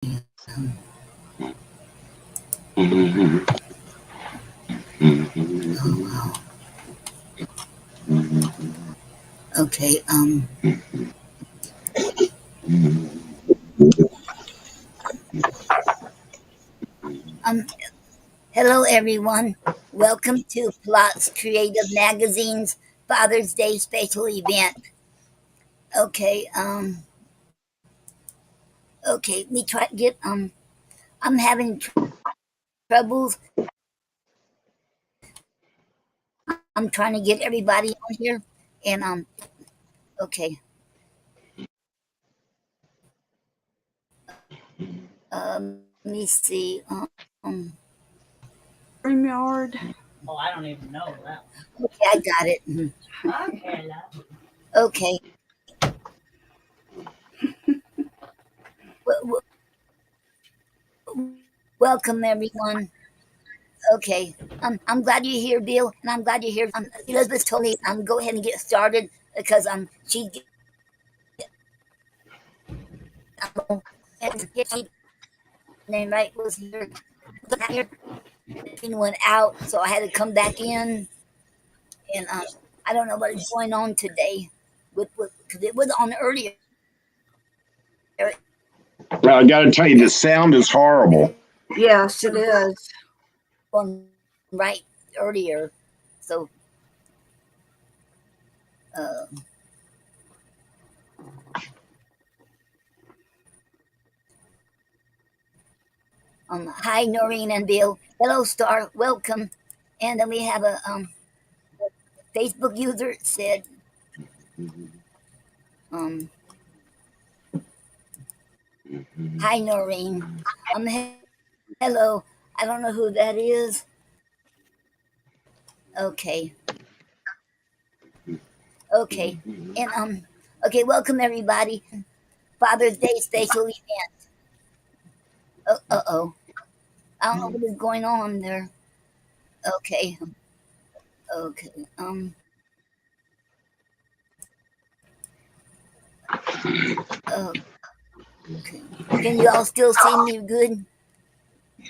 Okay. Um. Hello, everyone. Welcome to P.L.O.T.S Creative Magazine's Father's Day special event. Okay. Okay. Me try to get. I'm having troubles. I'm trying to get everybody on here, and Okay. Let me see. StreamYard. Oh, I don't even know that. Okay, I got it. Mhm. Okay, love. Okay. W- welcome, everyone. Okay. I'm glad you're here, Bill, and I'm glad you're here. Elizabeth told me go ahead and get started because she and she name right was here. Here went out, so I had to come back in, and I don't know what is going on today with because it was on earlier. Well, I got to tell you, the sound is horrible. Yes, it is. On right earlier, so uh, hi Noreen and Bill. Hello, Star. Welcome. And then we have a Facebook user said, "Hi Noreen." Hello. I don't know who that is. Okay. Okay. And okay, welcome everybody. Father's Day special event. Oh. I don't know what is going on there. Okay. Okay. Uh, okay. Can you all still see me good?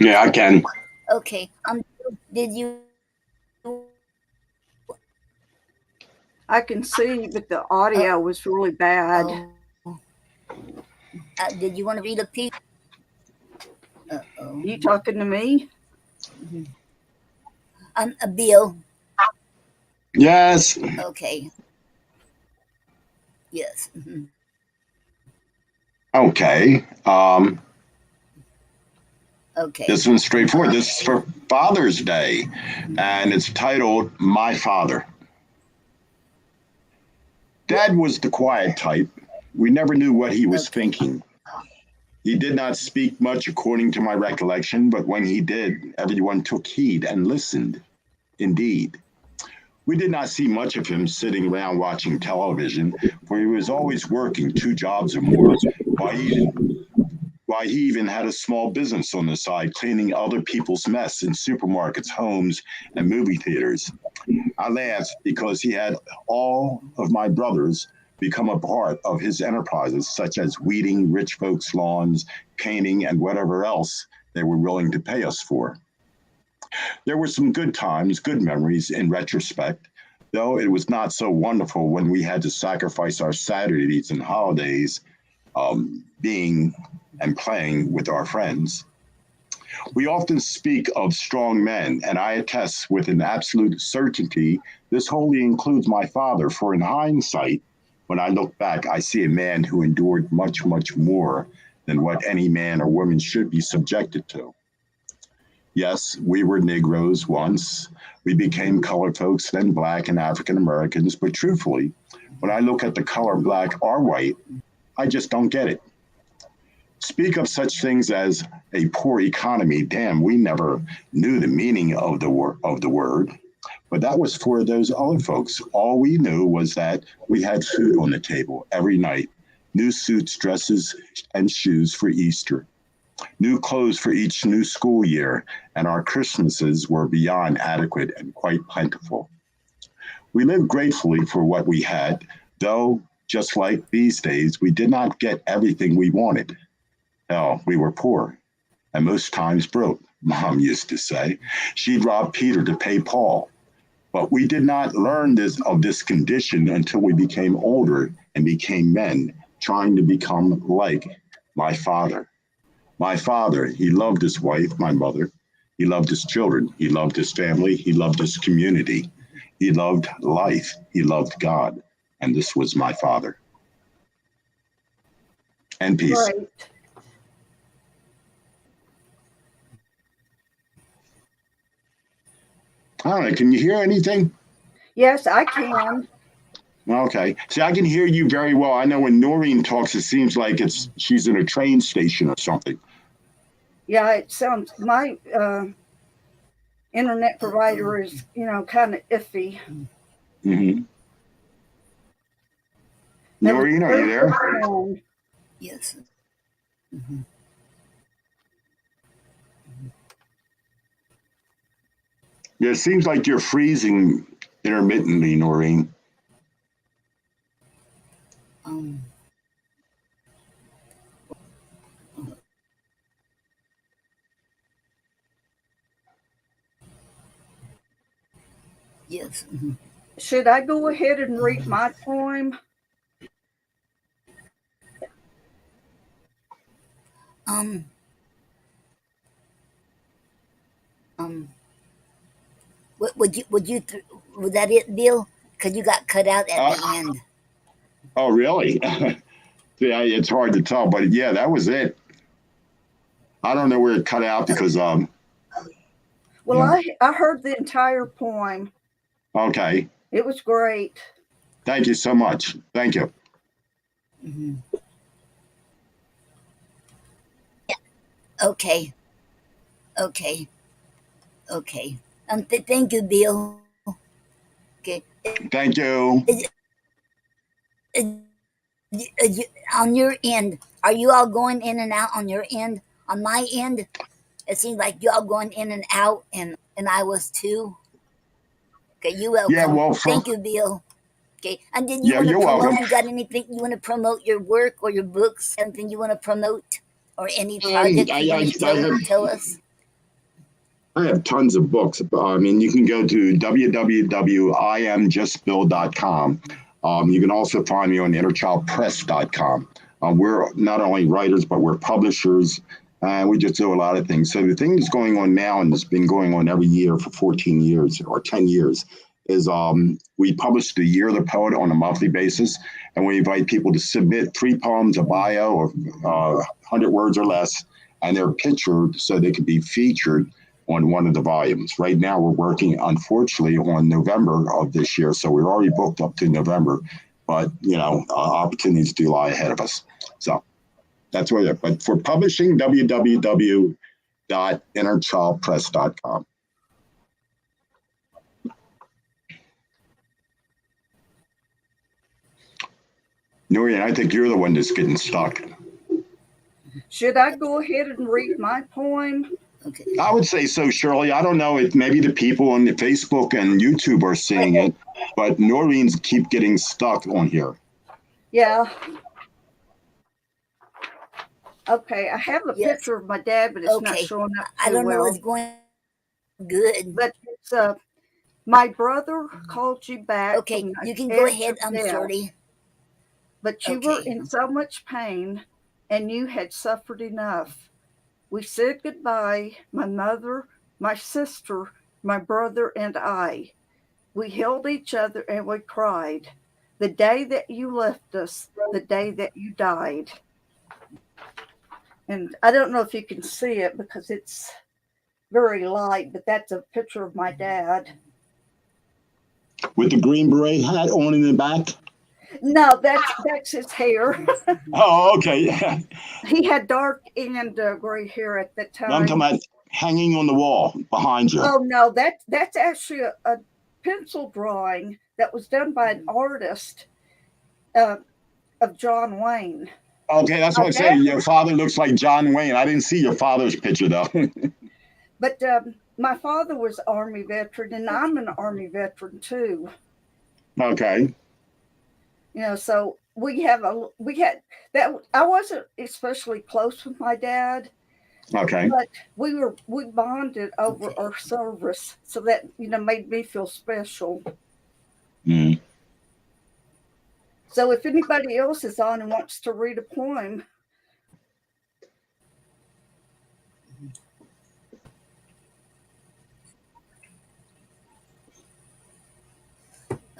Yeah, I can. Okay. Did you I can see, but the audio was really bad. oh did you want to read a piece? You talking to me? A Bill. Yes. Okay. Yes. Okay. Okay. This one's straightforward. This is for Father's Day, and it's titled My Father. Dad was the quiet type. We never knew what he was Okay. thinking. He did not speak much according to my recollection, but when he did, everyone took heed and listened. Indeed. We did not see much of him sitting around watching television, for he was always working 2 jobs or more, while he even had a small business on the side cleaning other people's mess in supermarkets, homes, and movie theaters. I laughed because he had all of my brothers become a part of his enterprises, such as weeding rich folks' lawns, painting, and whatever else they were willing to pay us for. There were some good times, good memories in retrospect, though it was not so wonderful when we had to sacrifice our Saturdays and holidays being and playing with our friends. We often speak of strong men, and I attest with an absolute certainty this wholly includes my father, for in hindsight, when I look back, I see a man who endured much, much more than what any man or woman should be subjected to. Yes, we were Negroes once. We became colored folks, then Black and African Americans. But truthfully, when I look at the color Black or white, I just don't get it. Speak of such things as a poor economy. Damn, we never knew the meaning of the word. But that was for those other folks. All we knew was that we had food on the table every night, new suits, dresses, and shoes for Easter, new clothes for each new school year, and our Christmases were beyond adequate and quite plentiful. We lived gratefully for what we had, though, just like these days, we did not get everything we wanted. Hell, we were poor and most times broke, Mom used to say. She'd rob Peter to pay Paul. But we did not learn this condition until we became older and became men, trying to become like my father. My father, he loved his wife, my mother. He loved his children. He loved his family. He loved his community. He loved life. He loved God. And this was my father. And peace. Great. All right, can you hear anything? Yes, I can. Okay. See, I can hear you very well. I know when Noreen talks, it seems like she's in a train station or something. Yeah, it sounds, my internet provider is, kind of iffy. Mm-hmm. That was Noreen, are you there? there? Yes. Mhm. Yeah, it seems like you're freezing intermittently, Noreen. Um, yes. Mhm. Should I go ahead and read my poem? Um, um, would that it, Bill? Because you got cut out at Uh, the end. oh, really? Yeah, it's hard to tell, but yeah, that was it. I don't know where it cut out because Well, yeah. I heard the entire poem. Okay. It was great. Thank you so much. Thank you. Hmm. Okay. Okay. Okay. Thank you, Bill. Okay. Thank you. Is, is, on your end, are you all going in and out on your end? On my end, it seems like you all going in and out, and I was too. Okay, you Yeah, welcome. well, Thank you, Bill. Okay, and then you yeah, want to you're promote? welcome. You got anything you want to promote your work or your books? Anything you want to promote, or any Um, projects I, you want I, to I have tell us? I have tons of books. I mean, you can go to www.imjustbill.com. You can also find me on innerchildpress.com. We're not only writers, but we're publishers, and we just do a lot of things. So the thing that's going on now, and it's been going on every year for 14 years or 10 years, is we publish the Year of the Poet on a monthly basis, and we invite people to submit 3 poems, a bio, or 100 words or less, and they're pictured so they can be featured on one of the volumes. Right now, we're working, unfortunately, on November of this year, so we're already booked up to November. But opportunities do lie ahead of us. So that's where. But for publishing, www.innerchildpress.com. Nurian, I think you're the one that's getting stuck. Should I go ahead and read my poem? Okay. I would say so, Shirley. I don't know if maybe the people on the Facebook and YouTube are seeing it, but Noreen's keep getting stuck on here. Yeah. Okay, I have a Yes. picture of my dad, but it's not Okay. showing up I too don't know well. what's going good. But it's my brother called you back Okay, from you the can go edge ahead. of I'm death, sorry. but you were Okay. in so much pain and you had suffered enough. We said goodbye, my mother, my sister, my brother, and I. We held each other and we cried. The day that you left us, the day that you died. And I don't know if you can see it because it's very light, but that's a picture of my dad. With the green beret hat on in the back? No, that's his hair. Oh, okay. He had dark and gray hair at that I'm talking time. about hanging on the wall behind you. Oh no, that's actually a pencil drawing that was done by an artist uh, of John Wayne. Okay, that's My what I say. dad, Your father looks like John Wayne. I didn't see your father's picture though. but my father was an Army veteran, and I'm an Army veteran too. Okay. So we had that. I wasn't especially close with my dad, Okay. but we bonded over Okay. our service, so that made me feel special. Mm. So if anybody else is on and wants to read a poem,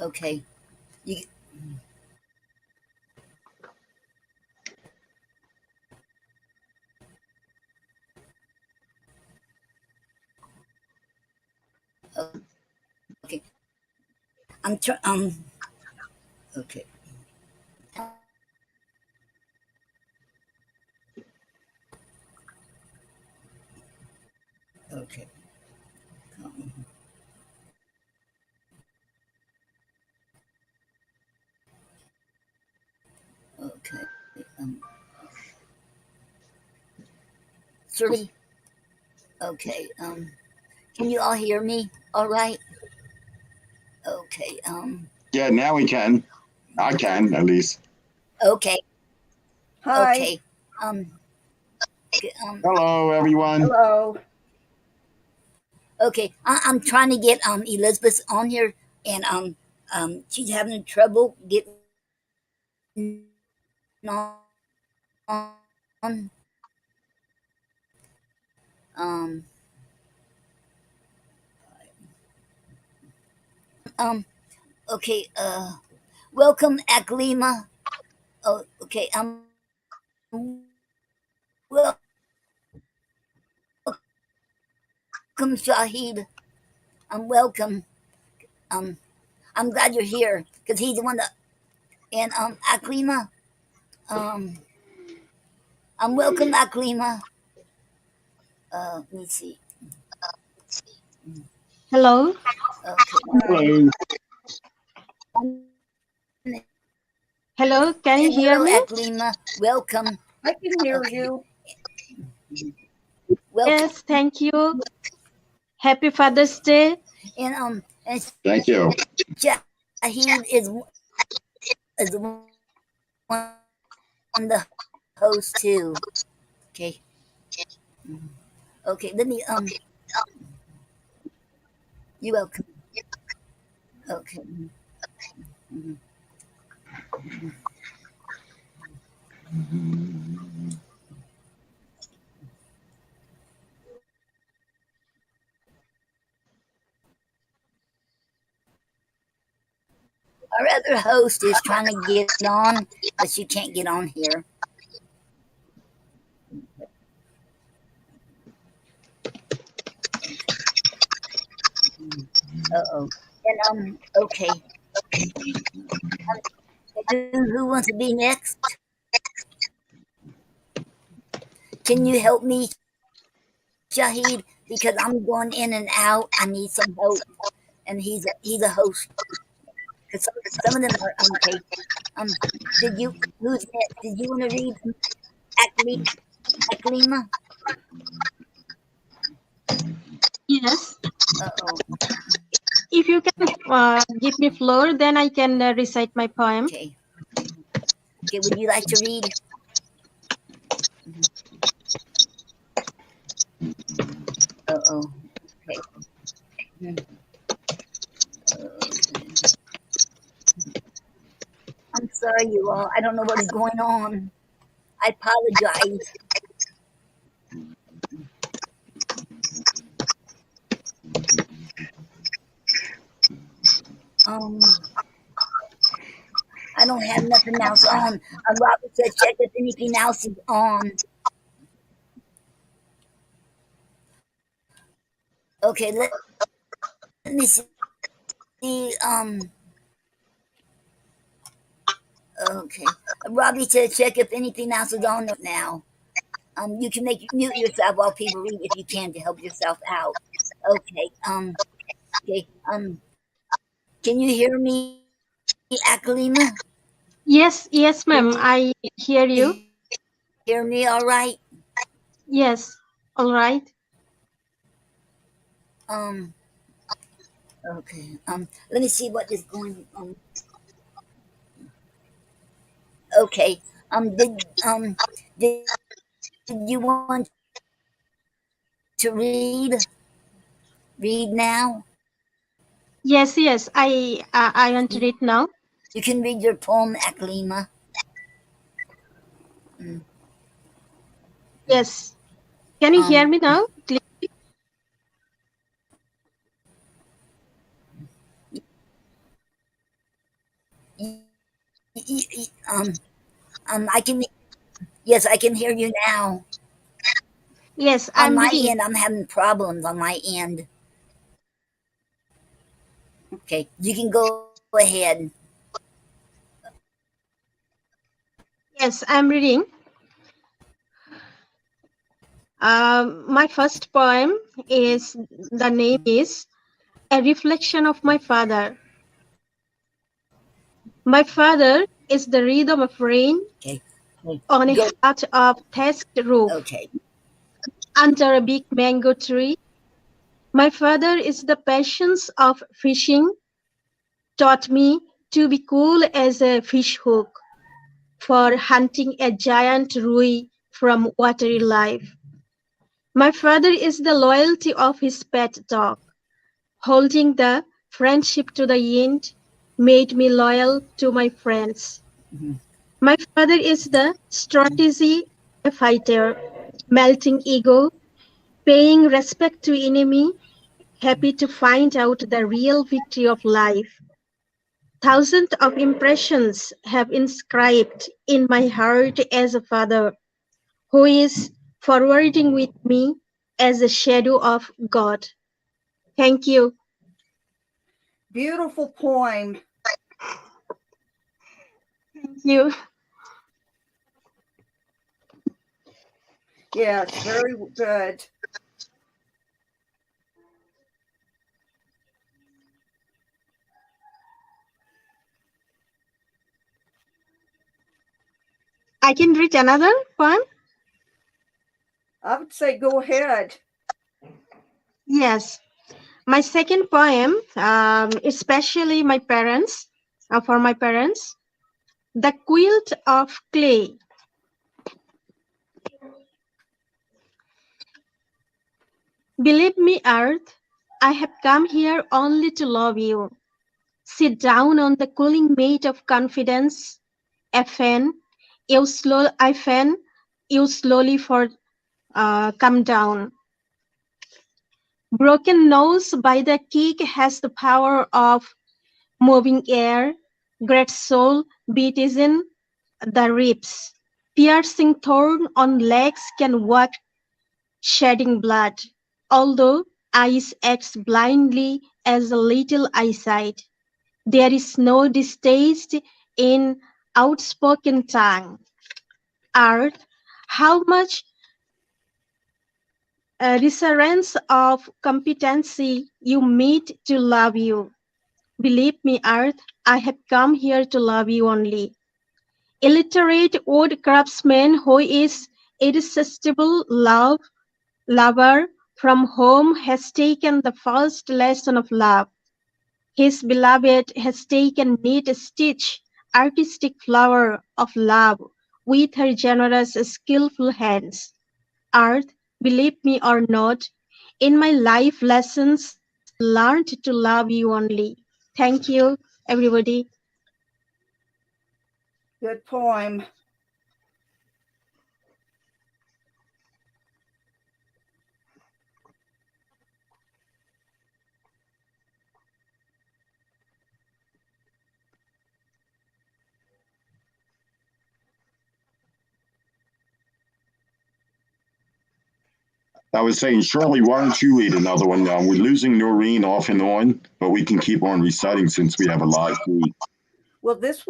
Okay. You okay. Okay. Okay. Um, okay. Um, Surly. Okay. Can you all hear me? All right. Okay. Yeah, now we can. I can at least. Okay. hi, Okay. Um. Okay. Hello, everyone. hello. Okay. I'm trying to get Elizabeth on here, and she's having trouble getting on. Um. Okay. Welcome, Aklima. Oh. Okay. Welcome, Shahid. Welcome. Um. I'm glad you're here because he's the one that. And Aklima. Um. Welcome, Aklima. Let me see. Hello, Okay. Hi, Hello. hello, can you hear Hello, me? Aklima. Welcome. I can hear Okay. you. Welcome. Yes, thank you. Happy Father's Day. And Thank you. Shahid is one the host too. Okay. Okay. Let me You welcome. Okay. Mhm. Our other host is trying to get on, but she can't get on here. Okay. Uh oh. And okay. Who wants to be next? Can you help me, Shahid? Because I'm going in and out. I need some help. And he's a host. Because some of them are okay. Um, did you who's next? Did you want to read Aklima? Yes, Uh oh. if you can give me floor, then I can recite my poem. Okay. Okay. Would you like to read? Mhm. Uh oh. Okay. Mhm. Okay. I'm sorry, you all. I don't know what is going on. I apologize. Um, I don't have nothing else on. Robert said check if anything else is on. Okay, let me see. Okay. Robbie said check if anything else is on now. You can mute yourself while people read if you can to help yourself out. Okay. Okay. Can you hear me, Akalima? Yes, yes, Can ma'am. I hear you. you hear me all right? Yes, all right. Um, okay. Let me see what is going on. Okay. Did you want to read now? Yes, yes. I want to You read now. you can read your poem, Aklima. Mm. Yes. Can you hear Um, me now? y- I can. Yes, I can hear you now. Yes, On I'm my reading. end, I'm having problems on my end. Okay, you can go ahead. Yes, I'm reading. My first poem is the name is A Reflection of My Father. My father is the rhythm of rain Okay, on a go. hut of thatched roof Okay. under a big mango tree. My father is the passions of fishing, taught me to be cool as a fish hook for hunting a giant rui from watery life. My father is the loyalty of his pet dog, holding the friendship to the end, made me loyal to my friends. Mhm. My father is the strategy of a fighter, melting ego, paying respect to enemy, happy to find out the real victory of life. Thousands of impressions have inscribed in my heart as a father who is forwarding with me as a shadow of God. Thank you. Beautiful poem. Thank you. Yes, very good. I can read another poem? I would say go ahead. Yes. My second poem, especially my parents, for my parents, The Quilt of Clay. Believe me, Earth, I have come here only to love you. Sit down on the cooling mat of confidence. A fan, I fan you slowly for come down. Broken nose by the kick has the power of moving air. Great soul beat is in the ribs. Piercing thorn on legs can walk shedding blood. Although eyes acts blindly as a little eyesight, there is no distaste in outspoken tongue. Art, how much reassurance of competency you meet to love you. Believe me, Art, I have come here to love you only. Illiterate wood craftsman who is irresistible lover from whom has taken the first lesson of love. His beloved has taken neat stitch, artistic flower of love with her generous, skillful hands. Art, believe me or not, in my life lessons I have learned to love you only. Thank you, everybody. Good poem. I was saying, Shirley, why don't you read another one? We're losing Noreen off and on, but we can keep on reciting since we have a live feed. Well, this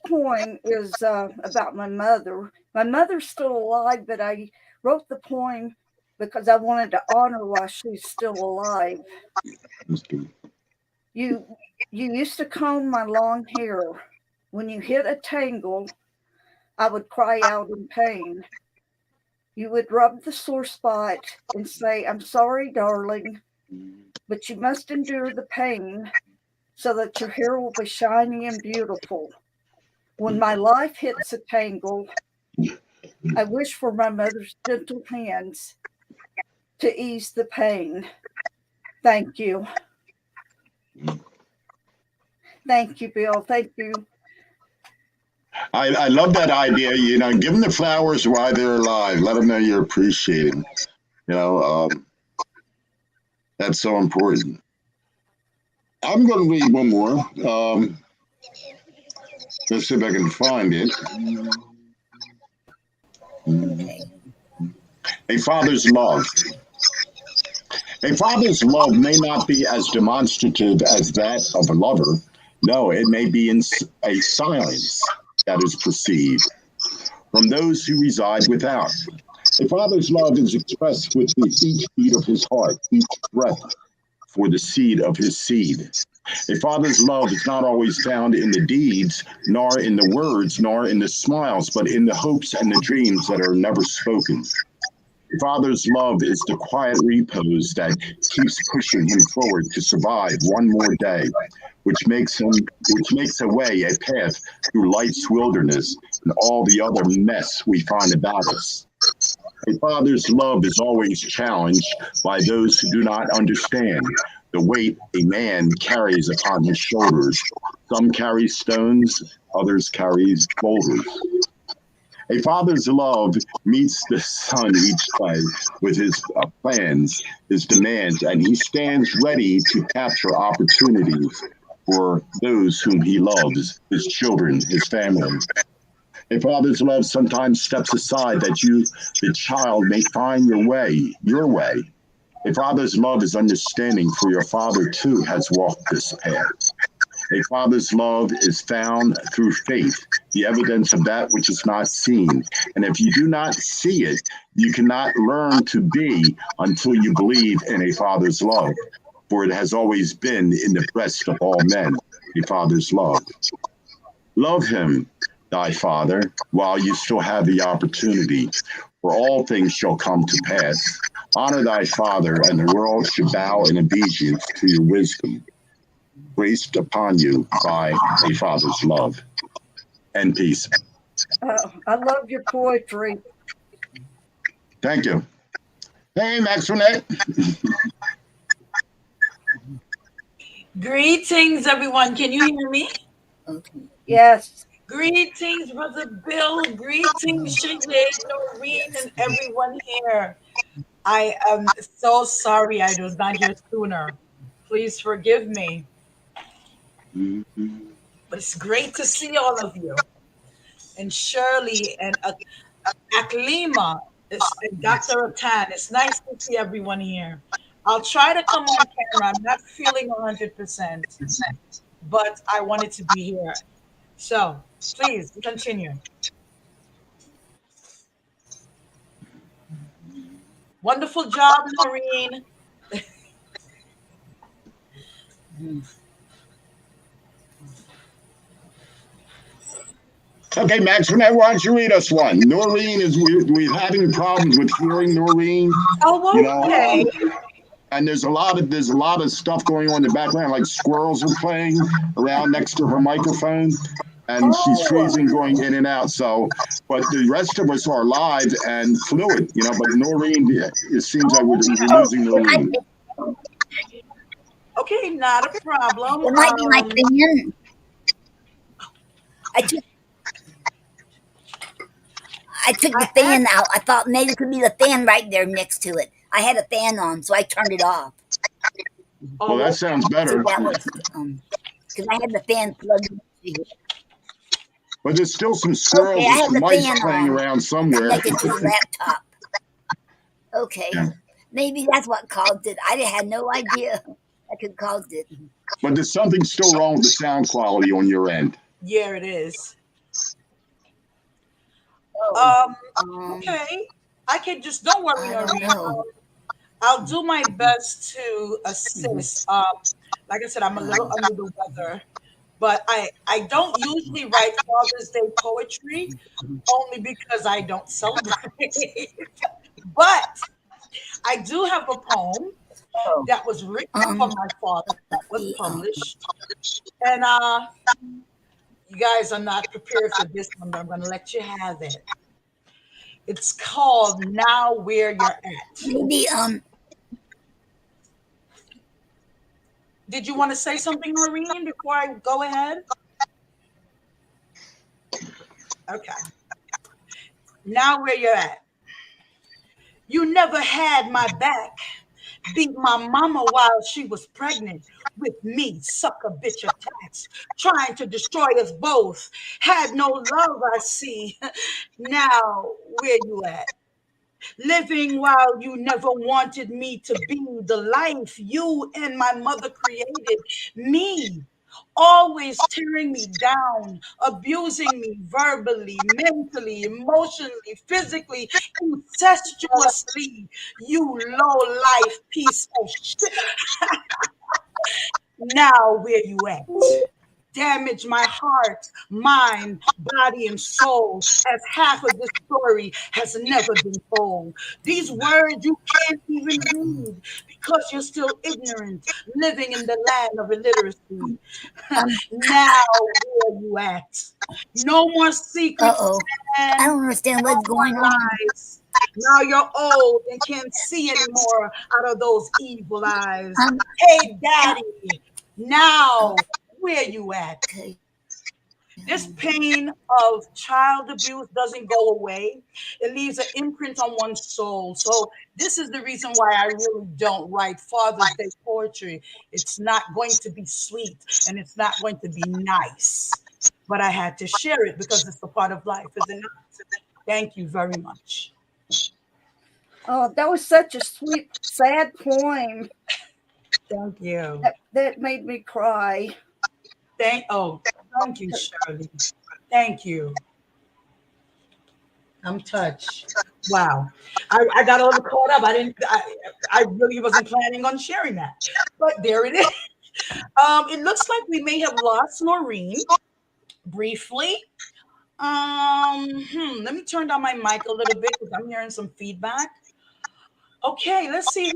poem is about my mother. My mother's still alive, but I wrote the poem because I wanted to honor while she's still alive. You you used to comb my long hair. When you hit a tangle, I would cry out in pain. You would rub the sore spot and say, "I'm sorry, darling, but you must endure the pain so that your hair will be shiny and beautiful." When my life hits a tangle, I wish for my mother's gentle hands to ease the pain. Thank you. Thank you, Bill. Thank you. I love that idea. Give them the flowers while they're alive. Let them know you're appreciating. You know, that's so important. I'm going to read one more. Let's see if I can find it. Okay. A father's love. A father's love may not be as demonstrative as that of a lover. No, it may be in a silence that is perceived from those who reside without. A father's love is expressed with each beat of his heart, each breath for the seed of his seed. A father's love is not always found in the deeds, nor in the words, nor in the smiles, but in the hopes and the dreams that are never spoken. A father's love is the quiet repose that keeps pushing him forward to survive one more day, which makes a way, a path through life's wilderness and all the other mess we find about us. A father's love is always challenged by those who do not understand the weight a man carries upon his shoulders. Some carry stones, others carry boulders. A father's love meets the son each day with his plans, his demands, and he stands ready to capture opportunities for those whom he loves, his children, his family. A father's love sometimes steps aside that you, the child, may find your way. A father's love is understanding, for your father too has walked this path. A father's love is found through faith, the evidence of that which is not seen. And if you do not see it, you cannot learn to be until you believe in a father's love. For it has always been in the breast of all men, a father's love. Love him, thy father, while you still have the opportunity, for all things shall come to pass. Honor thy father, and the world should bow in obedience to your wisdom, graced upon you by a father's love. And peace. I love your poetry. Thank you. Hey, Max Renee. Greetings, everyone. Can you hear me? Okay. Yes. Greetings, Brother Bill. Greetings, Sinead, Noreen, and everyone here. I am so sorry I was not here sooner. Please forgive me. But it's great to see all of you. And Shirley and Aklima and Dr. Atan. It's nice to see everyone here. I'll try to come on camera. I'm not feeling 100%, but I wanted to be here. So please continue. Wonderful job, Noreen. Okay, Max Renee, why don't you read us one? Noreen we're having problems with hearing Noreen. You Oh, know, okay. and there's a lot of stuff going on in the background, like squirrels are playing around next to her microphone, and she's Oh, freezing, going in and out. So, but the rest of us are live and fluid, But Noreen, it seems like we're okay. losing It might Noreen. be, Okay, not a problem. it might be my fan. I took I took the I fan asked, out. I thought maybe it could be the fan right there next to it. I had a fan on, so I turned it off. Well, that oh, sounds So better, that was because I had the fan plugged into here. but there's still some Okay, squirrels I and have some the mice fan playing on around somewhere. connected to the laptop. Okay, Yeah. maybe that's what caused it. I had no idea that could cause it. But there's something still wrong with the sound quality on your end. yeah, it is. Oh, Um, um, okay. I can just don't worry, I don't Noreen. know. I'll do my best to assist. Like I said, I'm a little Um, under the weather, but I don't usually write Father's Day poetry only because I don't celebrate. But I do have a poem oh, that was written for um, my father let's that was see. published, and You guys are not prepared for this one, but I'm going to let you have it. It's called Now Where You're At. Maybe Did you want to say something, Noreen, before I go ahead? Okay. Now Where You're At. You never had my back. Beat my mama while she was pregnant with me, sucker bitch attacks, trying to destroy us both. Had no love, I see. Now, where you at? Living while you never wanted me to be the life you and my mother created me. Always tearing me down, abusing me verbally, mentally, emotionally, physically, incestuously. You low life piece of shit. Now, where you at? Damage my heart, mind, body, and soul, as half of this story has never been told. These words you can't even read because you're still ignorant, living in the land of illiteracy. um Now, where you at? No more secrets, uh-oh. I man. don't understand No what's going more on. lies. Now you're old and can't see anymore out of those evil eyes. Um Hey, daddy, now where you at? okay. This pain of child abuse doesn't go away. It leaves an imprint on one's soul. So this is the reason why I really don't write Father's Day poetry. It's not going to be sweet and it's not going to be nice. But I had to share it because it's a part of life, isn't it? Thank you very much. Oh, that was such a sweet, sad poem Thank you. that made me cry. Thank you, Shirley. Thank you. I'm touched. Wow. I got a little caught up. I really wasn't planning on sharing that. But there it is. It looks like we may have lost Noreen briefly. Let me turn down my mic a little bit because I'm hearing some feedback. Okay, let's see.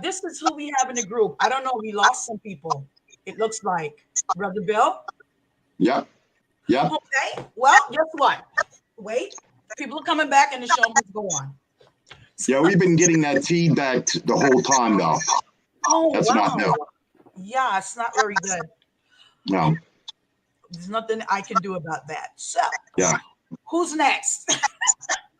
This is who we have in the group. I don't know. We lost some people. It looks like Brother Bill. Yep. Yep. Okay. Well, guess what? Wait. People are coming back and the show must go on. Yeah, we've been getting that feedback the whole time, though. Oh, That's not wow. new. Yeah, it's not very good. No. There's nothing I can do about that. So, Yeah. who's next?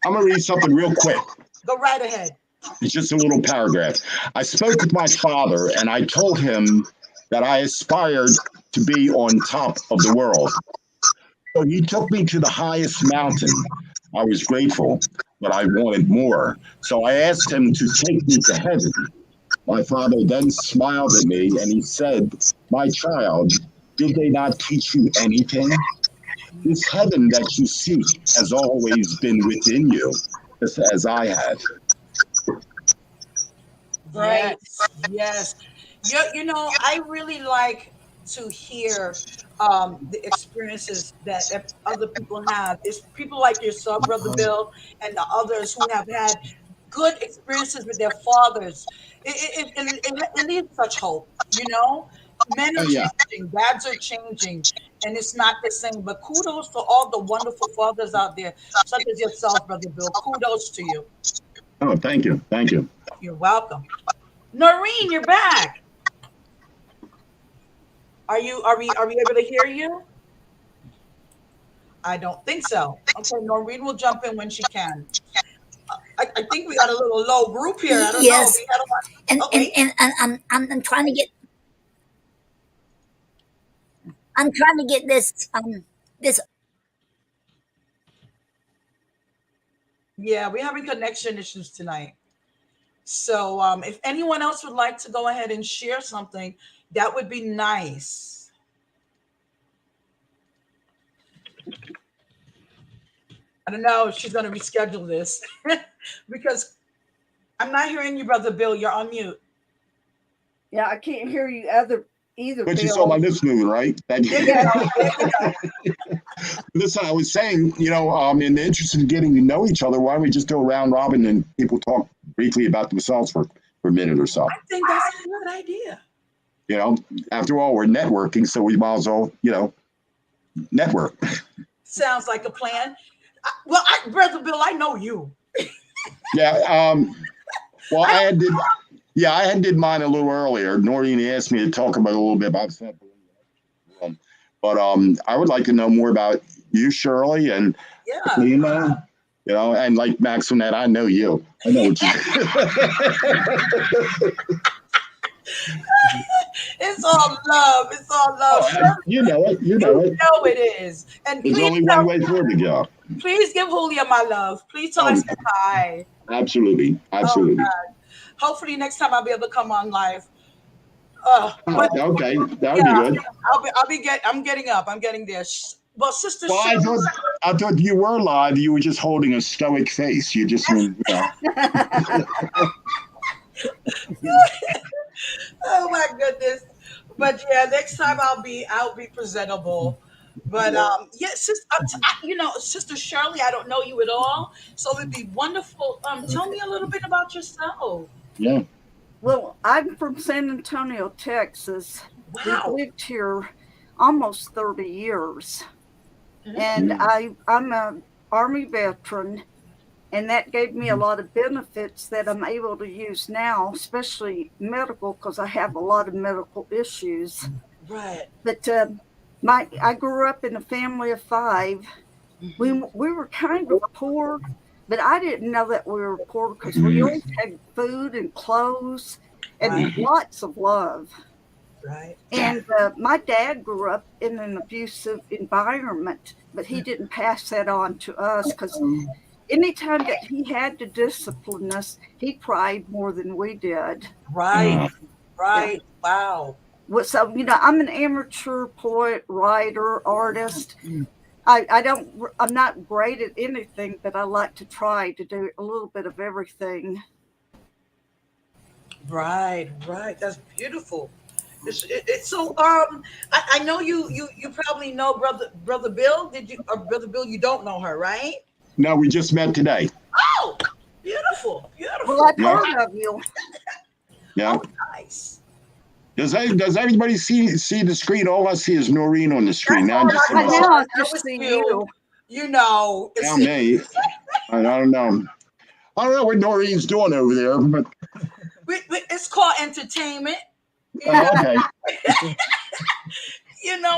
I'm going to read something real quick. Go right ahead. It's just a little paragraph. I spoke with my father and I told him that I aspired to be on top of the world. So he took me to the highest mountain. I was grateful, but I wanted more. So I asked him to take me to heaven. My father then smiled at me and he said, "My child, did they not teach you anything? This heaven that you seek has always been within you, just as I have." Right. Yes. I really like to hear the experiences that other people have. It's people like yourself, Brother Bill, and the others who have had good experiences with their fathers. It leaves such hope, you know? Men are Yeah. changing, dads are changing, and it's not the same. But kudos to all the wonderful fathers out there, such as yourself, Brother Bill. Kudos to you. Oh, thank you. Thank you. You're welcome. Noreen, you're back. Are we able to hear you? I don't think so. Okay, Noreen will jump in when she can. I think we got a little low group here. I don't know. Yes. We got a lot. And Oh and wait. and, and I'm trying to get this. Yeah, we're having connection issues tonight. So if anyone else would like to go ahead and share something, that would be nice. I don't know if she's going to reschedule this because I'm not hearing you, Brother Bill. You're on mute. Yeah, I can't hear you either, But you saw my Bill. lips moving, right? Thank There you. you Yeah. go. There you go. Listen, I was saying, in the interest of getting to know each other, why don't we just go round robin and people talk briefly about themselves for a minute or so? I think that's a good idea. After all, we're networking, so we might as well, network. Sounds like a plan. Brother Bill, I know you. Yeah. Well, I had did. Yeah, I had did mine a little earlier. Noreen asked me to talk about a little bit about something. But I would like to know more about you, Shirley, and Yeah. Lima. You know, and like Maxonette, I know you. I know what you. It's all love. It's all love. Oh, you know it. You You know it. know it is. And There's please only one way for it to go. please give Julia my love. Please tell her I Um, said hi. absolutely, Oh absolutely. God. Hopefully next time I'll be able to come on live. Oh, But okay, that would yeah, be good. I'm getting up. I'm getting there. Well, Sister Well, Shirley. I thought you were live. You were just holding a stoic face. You just, you know. Oh my goodness. But yeah, next time I'll be presentable. But yes, Sister Shirley, I don't know you at all, so it'd be wonderful. Tell me a little bit about yourself. Yeah. Well, I'm from San Antonio, Texas. We've Wow. lived here almost 30 years. And Mhm. Mm. I'm a Army veteran, and that gave me a lot of benefits that I'm able to use now, especially medical, because I have a lot of medical issues. Right. But I grew up in a family of five. We were kind of poor, but I didn't know that we were poor because we Mm. always had food and clothes and Right. Mhm. lots of love. Right. And my dad grew up in an abusive environment, but he didn't pass that on to us because anytime that he had to discipline us, he cried more than we did. Right. Uh, Yeah. Right. Wow. Well, so, I'm an amateur poet, writer, artist. I'm not great at anything, but I like to try to do a little bit of everything. Right. Right. That's beautiful. So I know you probably know brother Bill. Did you brother Bill? You don't know her, right? no, we just met today. Oh, beautiful, Well, beautiful. I've Yeah. heard of you. Yeah. Oh, nice. Does everybody see the screen? All I see is Noreen on the screen. That's Now all I just see I Right know. myself. now, I That just was see you. you. You know, Now me. I don't know. I don't know what Noreen's doing over there, but it's called entertainment. You know, oh, okay.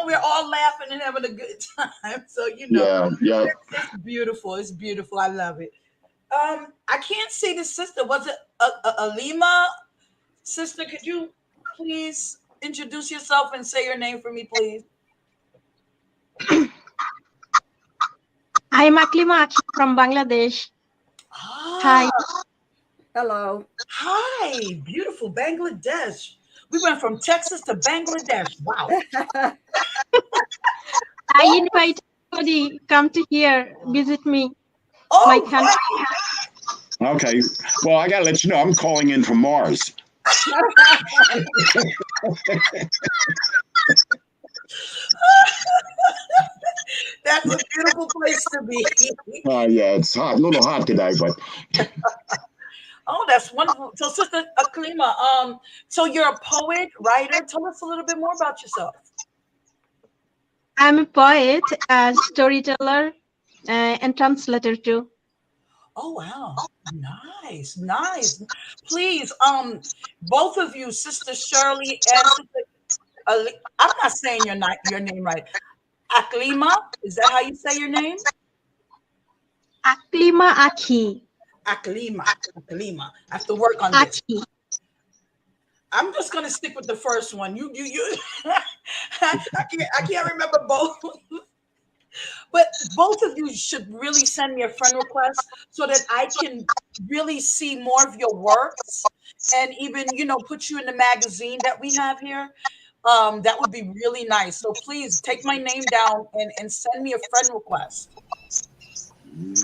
we're all laughing and having a good time. So Yeah, yeah. it's beautiful. It's beautiful. I love it. I can't see the sister. Was it Alima? Sister, could you please introduce yourself and say your name for me, please? I'm Aklima Akhi from Bangladesh. Ah, Hi. Hello. hi, beautiful Bangladesh. We went from Texas to Bangladesh. Wow. I invite everybody come to here, visit me, my Oh, country. Okay. Well, I gotta let you know I'm calling in from Mars. that's a beautiful place to be. Yeah, it's hot, a little hot today, but Oh, that's wonderful. So, Sister Aklima, so you're a poet, writer. Tell us a little bit more about yourself. I'm a poet, a storyteller, and translator too. Oh, wow. Nice, nice. Please, both of you, Sister Shirley and Sister I'm not saying your name right. Aklima, is that how you say your name? Aklima Akhi. Aklima, Aklima. I have to work on this. Akhi. I'm just gonna stick with the first one. You. I can't remember both. But both of you should really send me a friend request so that I can really see more of your works and even put you in the magazine that we have here. That would be really nice. So please take my name down and send me a friend request.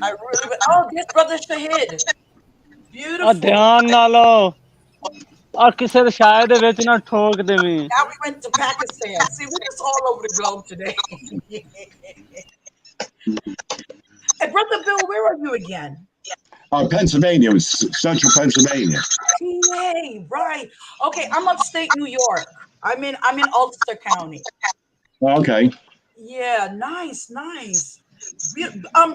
I really would. Oh, this brother Shahid. ਆ Beautiful. ਧਿਆਨ ਨਾਲ ਆ ਕਿਸੇ ਦੇ ਸ਼ਾਇਦ ਦੇ ਵਿੱਚ ਨਾ ਠੋਕ ਦੇਵੀਂ Now we went to Pakistan. See, we're just all over the globe today. Hey, brother Bill, where are you again? Pennsylvania, central Pennsylvania. PA, right? Okay, I'm upstate New York. I'm in Ulster County. Okay. Yeah, nice, nice.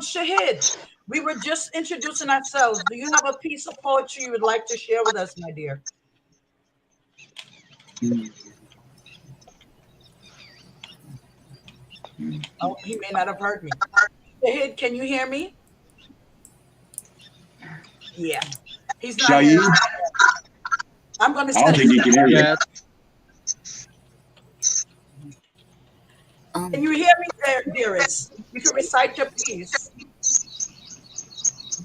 Shahid, we were just introducing ourselves. Do you have a piece of poetry you would like to share with us, my dear? Oh, he may not have heard me. Shahid, can you hear me? Yeah, he's not hearing Shaid, me. I'm going to I don't send. think he can hear you. Yes. Can Um, you hear me, there, dearest? You can recite your piece.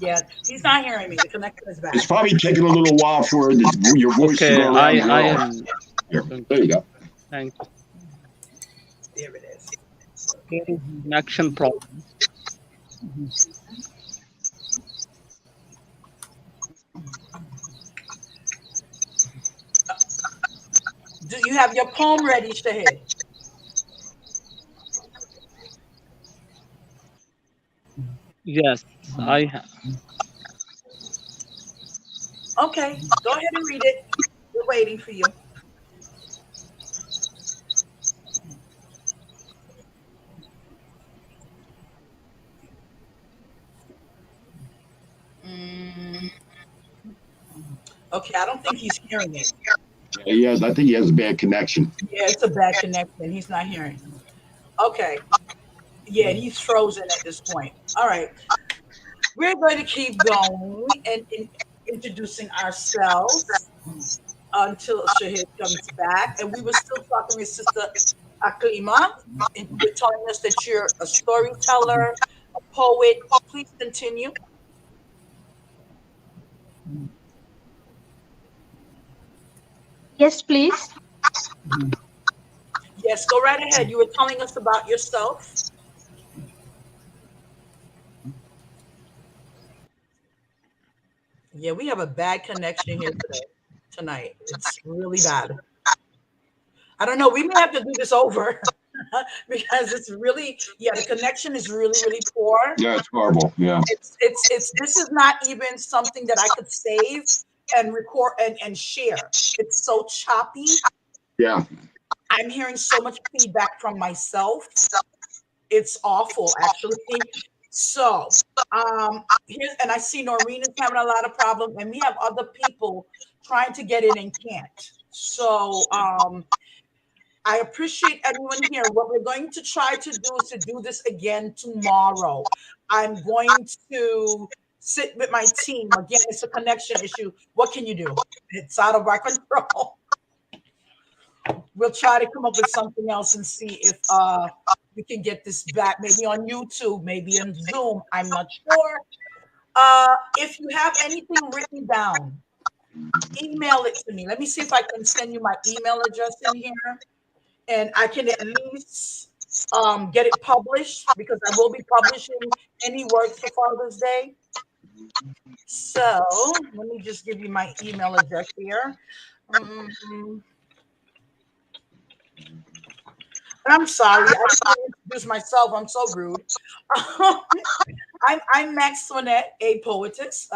Yeah, he's not hearing me. The connection is It's bad. probably taking a little while for your voice to go Okay. around the I world. am Here, going there to. you go. Thank you. There it is. There is an action problem. Do you have your poem ready, Shahid? Yes, I have. Okay, go ahead and read it. We're waiting for you. Mm, okay, I don't think he's hearing it. Yeah, he has. I think he has a bad connection. Yeah, it's a bad connection. He's not hearing. Okay. Yeah, he's frozen at this point. All right. We're going to keep going and introducing ourselves until Shahid comes back. And we were still talking with Sister Aklima. And you were telling us that you're a storyteller, a poet. Please continue. Yes, please. Yes, go right ahead. You were telling us about yourself. Yeah, we have a bad connection here today, tonight. It's really bad. I don't know. We may have to do this over because it's really, yeah, the connection is really, really poor. Yeah, it's horrible. Yeah, It's this is not even something that I could save and record and share. It's so choppy. yeah. I'm hearing so much feedback from myself. It's awful, actually. So, here's and I see Noreen is having a lot of problem, and we have other people trying to get in and can't. So, I appreciate everyone here. What we're going to try to do is to do this again tomorrow. I'm going to sit with my team. Again, it's a connection issue. What can you do? It's out of our control. We'll try to come up with something else and see if we can get this back, maybe on YouTube, maybe in Zoom. I'm not sure. If you have anything written down, email it to me. Let me see if I can send you my email address in here, and I can at least get it published because I will be publishing any works for Father's Day. So let me just give you my email address here. Um, and I'm sorry, I didn't even introduce myself. I'm so rude. I'm Maxwinette, a poetess.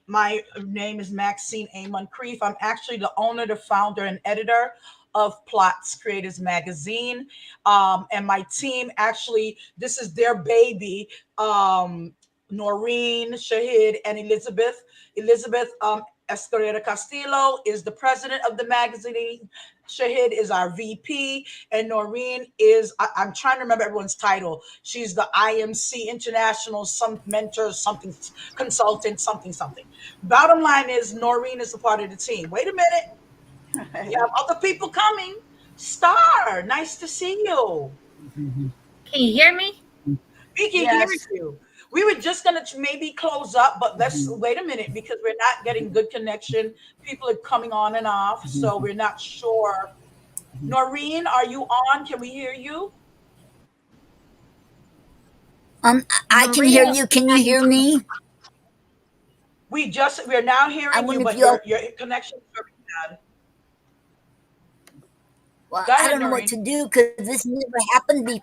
My name is Maxine A. Moncrief. I'm actually the owner, the founder, and editor of P.L.O.T.S-Creatives magazine. And my team actually, this is their baby. Noreen, Shahid, and Elizabeth. Elizabeth Escarrera Castillo is the president of the magazine. Shahid is our VP, and Noreen is, I'm trying to remember everyone's title. She's the IMC International, some mentor, something consultant, something, something. Bottom line is, Noreen is a part of the team. Wait a minute. We have other people coming. Star, nice to see you. Can you hear me? We can hear yes. you. We were just going to maybe close up, but let's wait a minute because we're not getting good connection. People are coming on and off, so we're not sure. Noreen, are you on? Can we hear you? I can hear Maria. you. Can you hear me? We're now I hearing you, wonder if but you all. your connection is very bad. Well, Go I ahead, don't know what Noreen. to do because this never happened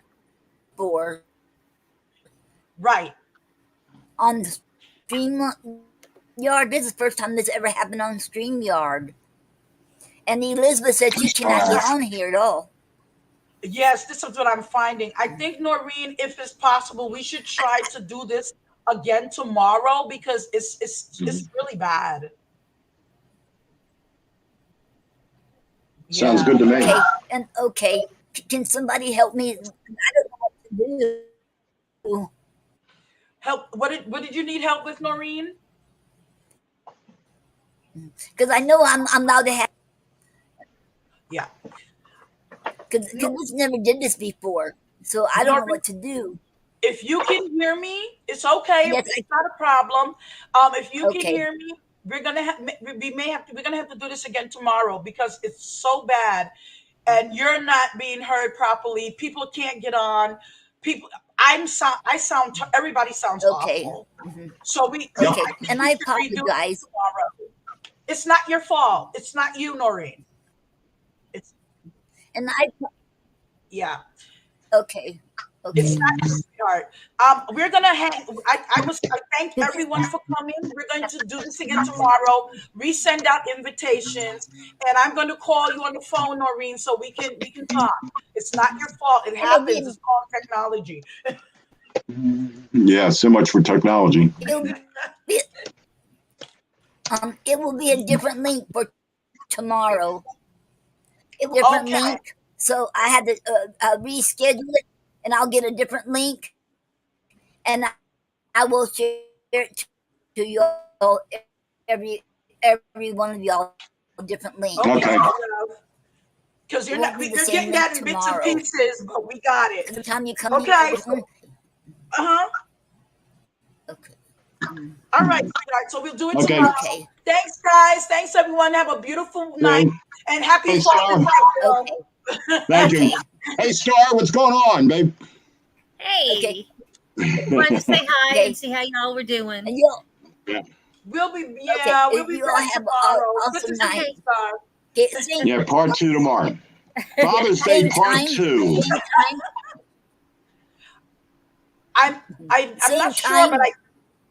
before Right. on the StreamYard. This is the first time this ever happened on StreamYard. And Elizabeth said she cannot get on here at all. Yes, this is what I'm finding. I think, Noreen, if it's possible, we should try to do this again tomorrow because it's really bad. Sounds Yeah. good to me. Okay, can somebody help me? I don't know what to do Help. What did you need help with, Noreen? because I know I'm allowed to have Yeah. because No, we never did this before, so I don't know Noreen, what to do. if you can hear me, it's okay. Yes, It's not a problem. If you can okay, hear me, we're gonna have to do this again tomorrow because it's so bad, and you're not being heard properly. People can't get on. People, everybody sounds okay, awful. hmm So Yep. okay, I think and we I should redo it apologize. tomorrow. It's not your fault. It's not you, Noreen. It's And I yeah. okay, It's okay. not your sweetheart. We're gonna hang. I thank everyone for coming. We're going to do this again tomorrow. Resend out invitations, and I'm going to call you on the phone, Noreen, so we can talk. It's not your fault. It And happens. It's called technology. Yeah, so much for technology. be it will be a different link for tomorrow. It will be a different Okay. link, so I had to reschedule it, and I'll get a different link, and I will share it to you all every one of y'all a different link. Okay, Okay. my love. Because It won't be the you're same getting link that in bits and tomorrow. pieces, but we got it. Every time you come Okay. near the So, phone, uh-huh. okay, All right, sweetheart. So we'll do it Okay. tomorrow. okay, Thanks, guys. Thanks, everyone. Have a beautiful night Hey, and happy hey, Father's Star. Day, okay, Bill. Thank you. okay, Hey, Star, what's going on, babe? okay, Hey, just wanted to say hi and okay, see how y'all were doing. and you Yeah. okay, We'll be you all back have an tomorrow. Good to awesome see you, night. Okay. Star. Okay, same Yeah, part 2 tomorrow. Father's Day same part time, 2. same time, I'm I'm same not sure, but time. I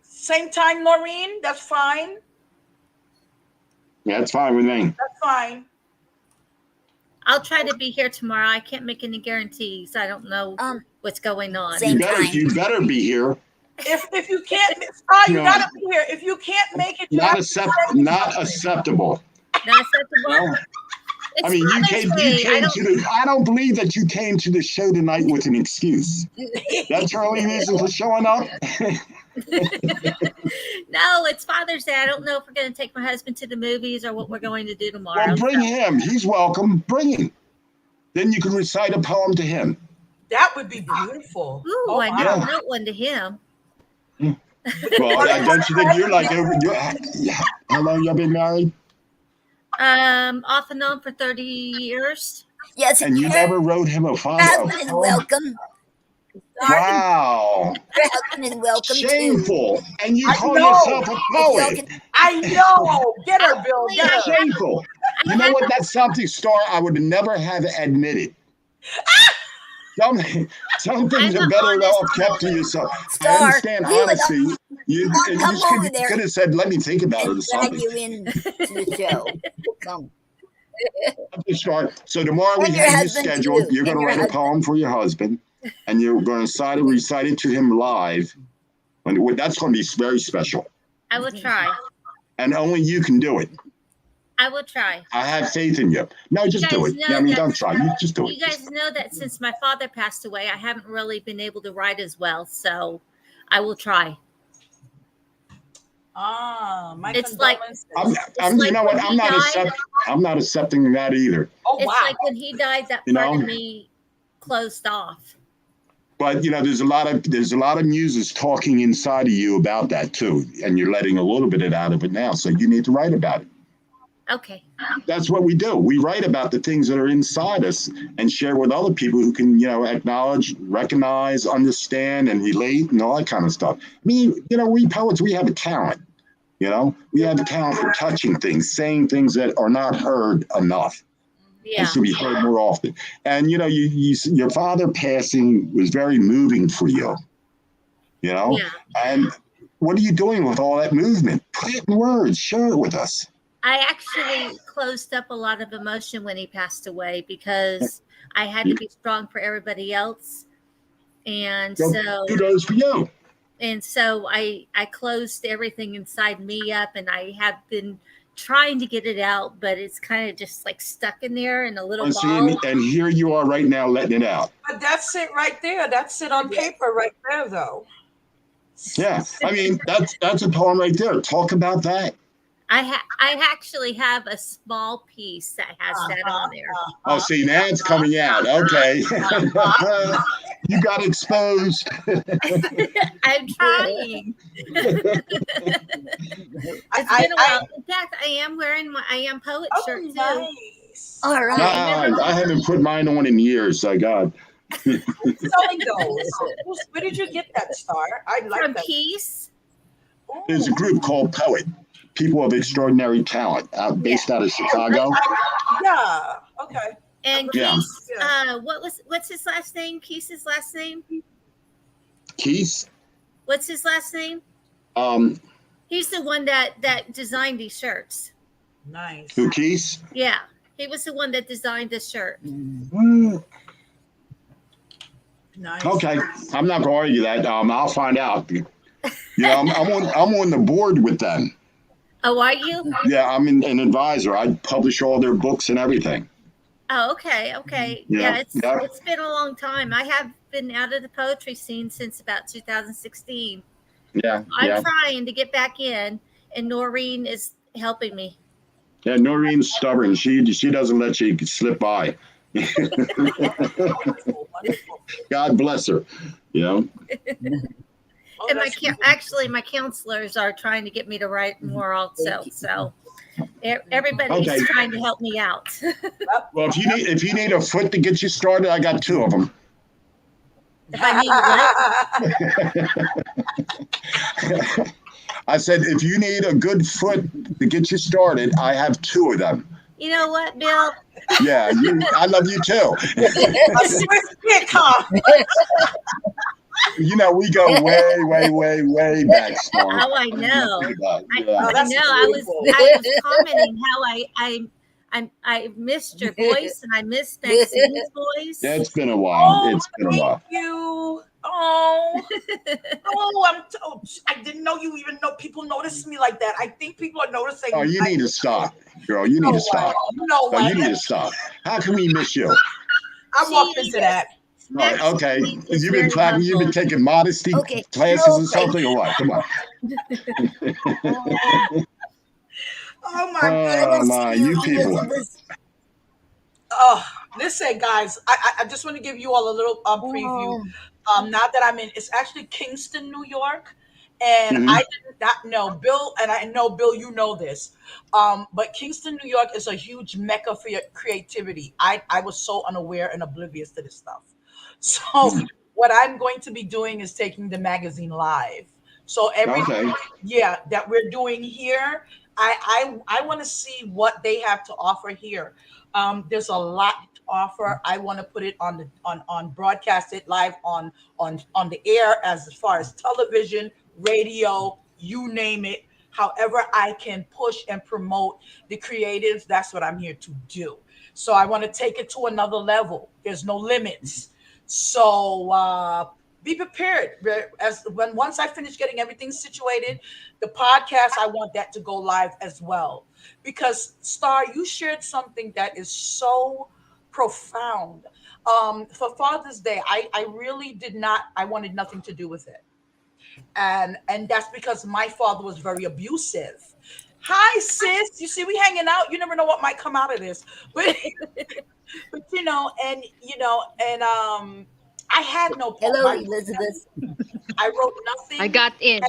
same time, Noreen. That's fine. Yeah, that's fine with me. That's fine. I'll try to be here tomorrow. I can't make any guarantees. I don't know Um, what's going on. same time. You better be here. If you can't, Star, You you know, gotta be here. If you can't make it, you have to send me not something. acceptable. Not acceptable. No. I It's mean, Father's you Day. I came don't. to the. I don't believe that you came to the show tonight with an excuse. That's your only reason for showing up. No, it's Father's Day. I don't know if we're going to take my husband to the movies or what we're going to do Well, tomorrow. bring So, him. He's welcome. Bring him. Then you can recite a poem to him. That would be beautiful. ooh, Oh I never my. Yeah. wrote one to him. Well, Well, you don't you think you're like have over? How long y'all been married? Off and on for 30 years. Yes, And you never wrote him a husband is poem? welcome. Darling, Wow. your husband is welcome too. Shameful. And you I call know. yourself a If y'all poet. can, I know. Get her, Bill. Actually, Get her. Shameful. I You know what? haven't. That's something, Star, I would never have admitted. Some, some things I'm are an better honest off kept to soul. yourself. I Star, understand we would honesty. all You come just over there could have said, let me think about and it or drag something. you in to the show. Come, Okay, Star. So tomorrow we and your have you husband scheduled. too, You're going and to your write a husband. poem for your husband, and you're going to recite it to him live. And that's going to be very special. I will try. And only you can do it. I will try. I have faith in you. No, You just do guys it. know Yeah, I mean, that. don't try. You just do it. You guys know that since my father passed away, I haven't really been able to write as well. So, I will try. My It's like condolences. it's You like know what? when he died. I'm not accepting that either. Oh It's wow. like when he died, that You part know, of me closed off. but there's a lot of muses talking inside of you about that too, and you're letting a little bit out of it now. So you need to write about it. Okay. That's what we do. We write about the things that are inside us and share with other people who can, acknowledge, recognize, understand, and relate, and all that kind of stuff. I mean, we poets, we have a talent. We have a talent for touching things, saying things that are not heard enough and Yeah. should be heard more often. And your father passing was very moving for you. Yeah. And what are you doing with all that movement? Put it in words. Share it with us. I actually closed up a lot of emotion when he passed away because I had to be strong for everybody else. And Well, so kudos for you. I closed everything inside me up, and I have been trying to get it out, but it's kind of just like stuck in there in a little And see, and, ball. and here you are right now letting it out. But that's it right there. That's it on Yes. paper right there, though. Yeah, I mean that's a poem right there. Talk about that. I actually have a small piece that has that Uh-huh, on there. Oh, see, now it's coming out. Okay, you got exposed. I'm trying. It's I, been a I, while. In fact, I am wearing my I am poet shirt oh, too. nice. All I right. remember I haven't put mine on in years. So God, Selling those. Where did you get that, Star? I like from that. Peace. there's a Oh, group called Poet, People of Extraordinary Talent, Yeah. based out of Chicago. yeah. Okay. And Yeah, Keith, Yeah. what's his last name? Keith's last name? Keith. What's his last name? Um, He's the one that designed these shirts. Nice. who Keith? Yeah, he was the one that designed the shirt. Mm, Nice. okay, I'm not going to argue that. I'll find out. Yeah, I'm on the board with them. Oh, are you? Yeah, I'm an advisor. I publish all their books and everything. Oh, okay, okay. Yeah, Yeah, yeah. it's been a long time. I have been out of the poetry scene since about 2016. Yeah, I'm yeah, trying to get back in, and Noreen is helping me. yeah. Noreen's stubborn. She doesn't let you slip by. Wonderful. Wonderful. God bless her. You know. Oh, And that's actually, my counselors are trying to get me to write more also. So everybody's Okay. trying to help me out. Well, if you need a foot to get you started, I got two of them. If I need what? I said if you need a good foot to get you started, I have two of them. You know what, Bill? Yeah, I love you too. a swift pick, huh? We go way, way, way, way back, Storm. Oh, I know. Yeah. Oh, I that's know. I beautiful. was commenting how I missed your voice and I missed Maxine's voice. Yeah, it's been a while. Oh, It's been a thank while. you. Oh, I didn't know you even know people notice me like that. I think people are noticing. Oh, you need to stop, girl. You You need know to stop. what? You know Oh, you what? need to stop. How can we miss you? I'm up into that. Right, okay. Maxine is You've been very you've been humble. taking modesty Okay. classes or Okay. something or what? Come on. Oh my I Oh will goodness. my, send you you people. Elizabeth. Oh, listen, guys. I just want to give you all a little preview. Oh, Now that I'm in, it's actually Kingston, New York, and Hmm. I did not know Bill, and I know Bill, you know this. But Kingston, New York is a huge mecca for your creativity. I was so unaware and oblivious to this stuff. So what I'm going to be doing is taking the magazine live. So Okay. yeah, that we're doing here, I want to see what they have to offer here. There's a lot to offer. I want to put it on the on broadcast it live on the air, as far as television, radio, you name it. However, I can push and promote the creatives. That's what I'm here to do. So I want to take it to another level. There's no limits. So be prepared. As when once I finish getting everything situated, the podcast, I want that to go live as well. Because Star, you shared something that is so profound. For Father's Day, I really did not. I wanted nothing to do with it, and that's because my father was very abusive. Hi, sis. You see, we hanging out. You never know what might come out of this, but and I had no poem. hello, Elizabeth. I wrote I nothing, got and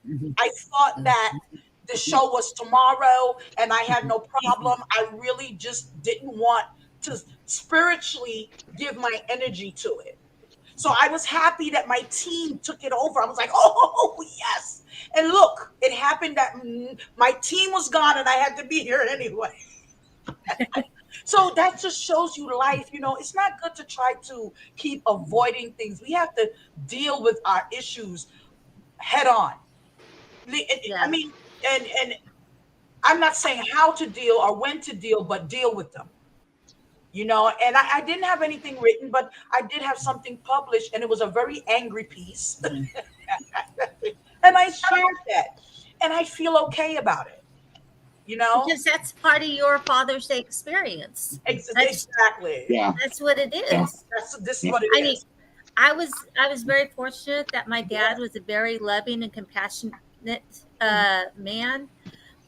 in. I thought that the show was tomorrow, and I had no problem. I really just didn't want to spiritually give my energy to it. So I was happy that my team took it over. I was like, oh, yes. And look, it happened that my team was gone and I had to be here anyway. So that just shows you life. It's not good to try to keep avoiding things. We have to deal with our issues head on. I Yeah. mean, and I'm not saying how to deal or when to deal, but deal with them. And I didn't have anything written, but I did have something published, and it was a very angry piece. And I shared that, and I feel okay about it. You know, because that's part of your father's experience. That's Exactly. Yeah, that's what it yeah, is. This is yeah. what it I mean, is. I was very fortunate that my Yeah. dad was a very loving and compassionate man,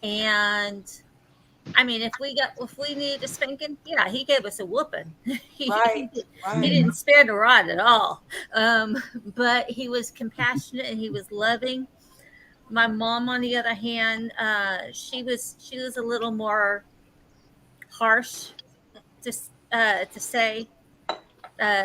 and I mean, if we needed a spanking, yeah, he gave us a whooping. Right. He Right. didn't spare the rod at all, but he was compassionate and he was loving. My mom, on the other hand, she was a little more harsh to say, uh,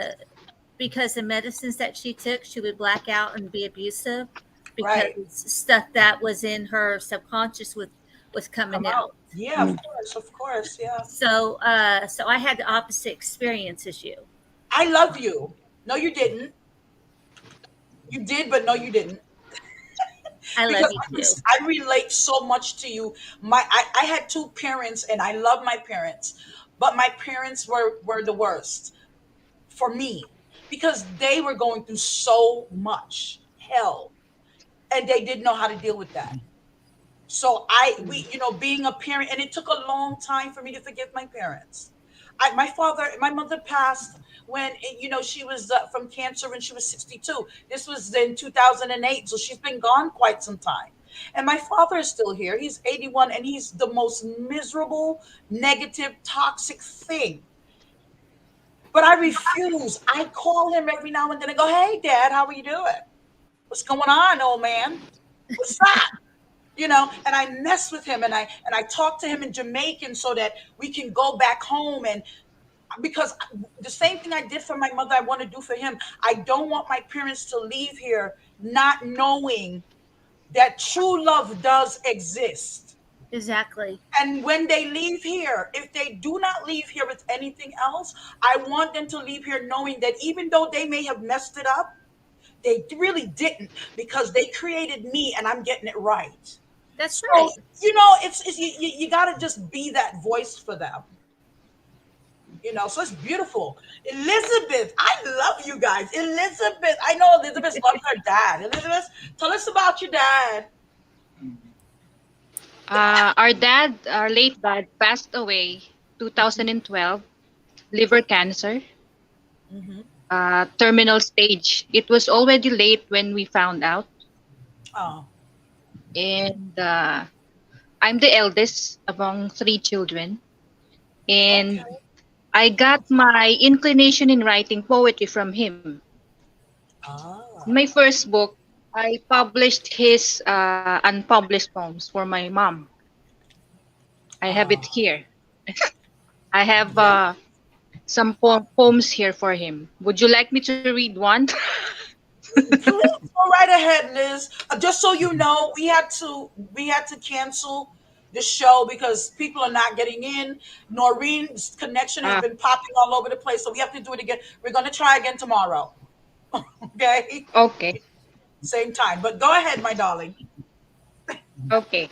because the medicines that she took, she would black out and be abusive because Right. stuff that was in her subconscious was Come coming out. out. Yeah. Of Mm. course. Of course. Yeah. So I had the opposite experience as you. I love you. No, you didn't. You did, but no, you didn't. I love Because you too. I relate so much to you. I had two parents, and I love my parents, but my parents were the worst for me because they were going through so much hell, and they didn't know how to deal with that. So being a parent, and it took a long time for me to forgive my parents. My mother passed when she was from cancer when she was 62. This was in 2008, so she's been gone quite some time. And my father is still here. He's 81, and he's the most miserable, negative, toxic thing. But I refuse. I call him every now and then and go, "Hey, Dad, how are you doing? What's going on, old man? What's up?" And I mess with him, and I talk to him in Jamaican so that we can go back home. And because the same thing I did for my mother, I want to do for him. I don't want my parents to leave here not knowing that true love does exist. Exactly. And when they leave here, if they do not leave here with anything else, I want them to leave here knowing that even though they may have messed it up, they really didn't, because they created me and I'm getting it right. That's So, right. it's you got to just be that voice for them. So it's beautiful. Elizabeth, I love you guys. Elizabeth, I know Elizabeth loves her dad. Elizabeth, tell us about your dad. Our late dad, passed away 2012, liver cancer, Hmm. terminal stage. It was already late when we found out, Oh, and I'm the eldest among three children, and okay. I got my inclination in writing poetry from him. In Ah, my first book, I published his unpublished poems for my mom. I have it ah, here. I have yeah. some poems here for him. Would you like me to read one? Please go right ahead, Liz. Just so you know, we had to cancel the show because people are not getting in. Noreen's connection has Ah, been popping all over the place, so we have to do it again. We're gonna try again tomorrow. Okay, okay, same time. But go ahead, my darling. okay.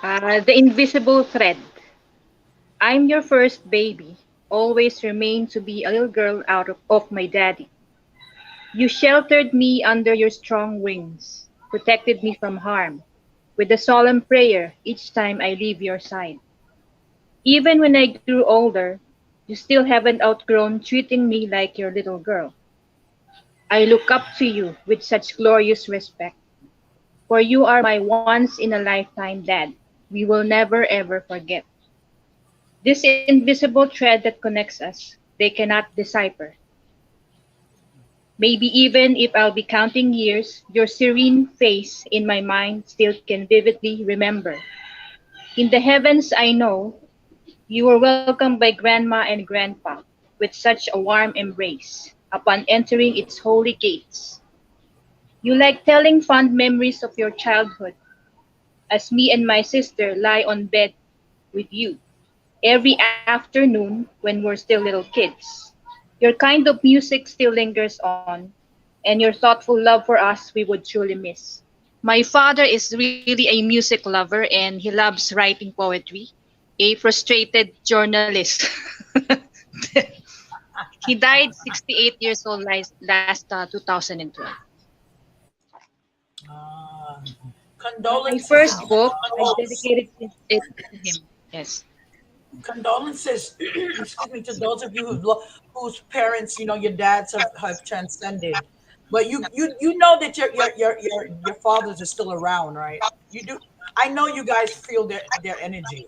The invisible thread. I'm your first baby. Always remain to be a little girl of my daddy. You sheltered me under your strong wings, protected me from harm, with a solemn prayer each time I leave your side. Even when I grew older, you still haven't outgrown treating me like your little girl. I look up to you with such glorious respect, for you are my once in a lifetime dad. We will never ever forget. This invisible thread that connects us, they cannot decipher. Maybe even if I'll be counting years, your serene face in my mind still can vividly remember. In the heavens, I know you were welcomed by Grandma and Grandpa with such a warm embrace upon entering its holy gates. You like telling fond memories of your childhood as me and my sister lie on bed with you every afternoon when we're still little kids. Your kind of music still lingers on, and your thoughtful love for us we would truly miss. My father is really a music lover and he loves writing poetry. A frustrated journalist. He died 68 years old last 2012. Ah, My condolences. first Wow. book, I Those dedicated it to him. Yes. condolences. Excuse me, to those of you whose parents, your dads have transcended. But you know that your fathers are still around, right? You do. I know you guys feel their energy.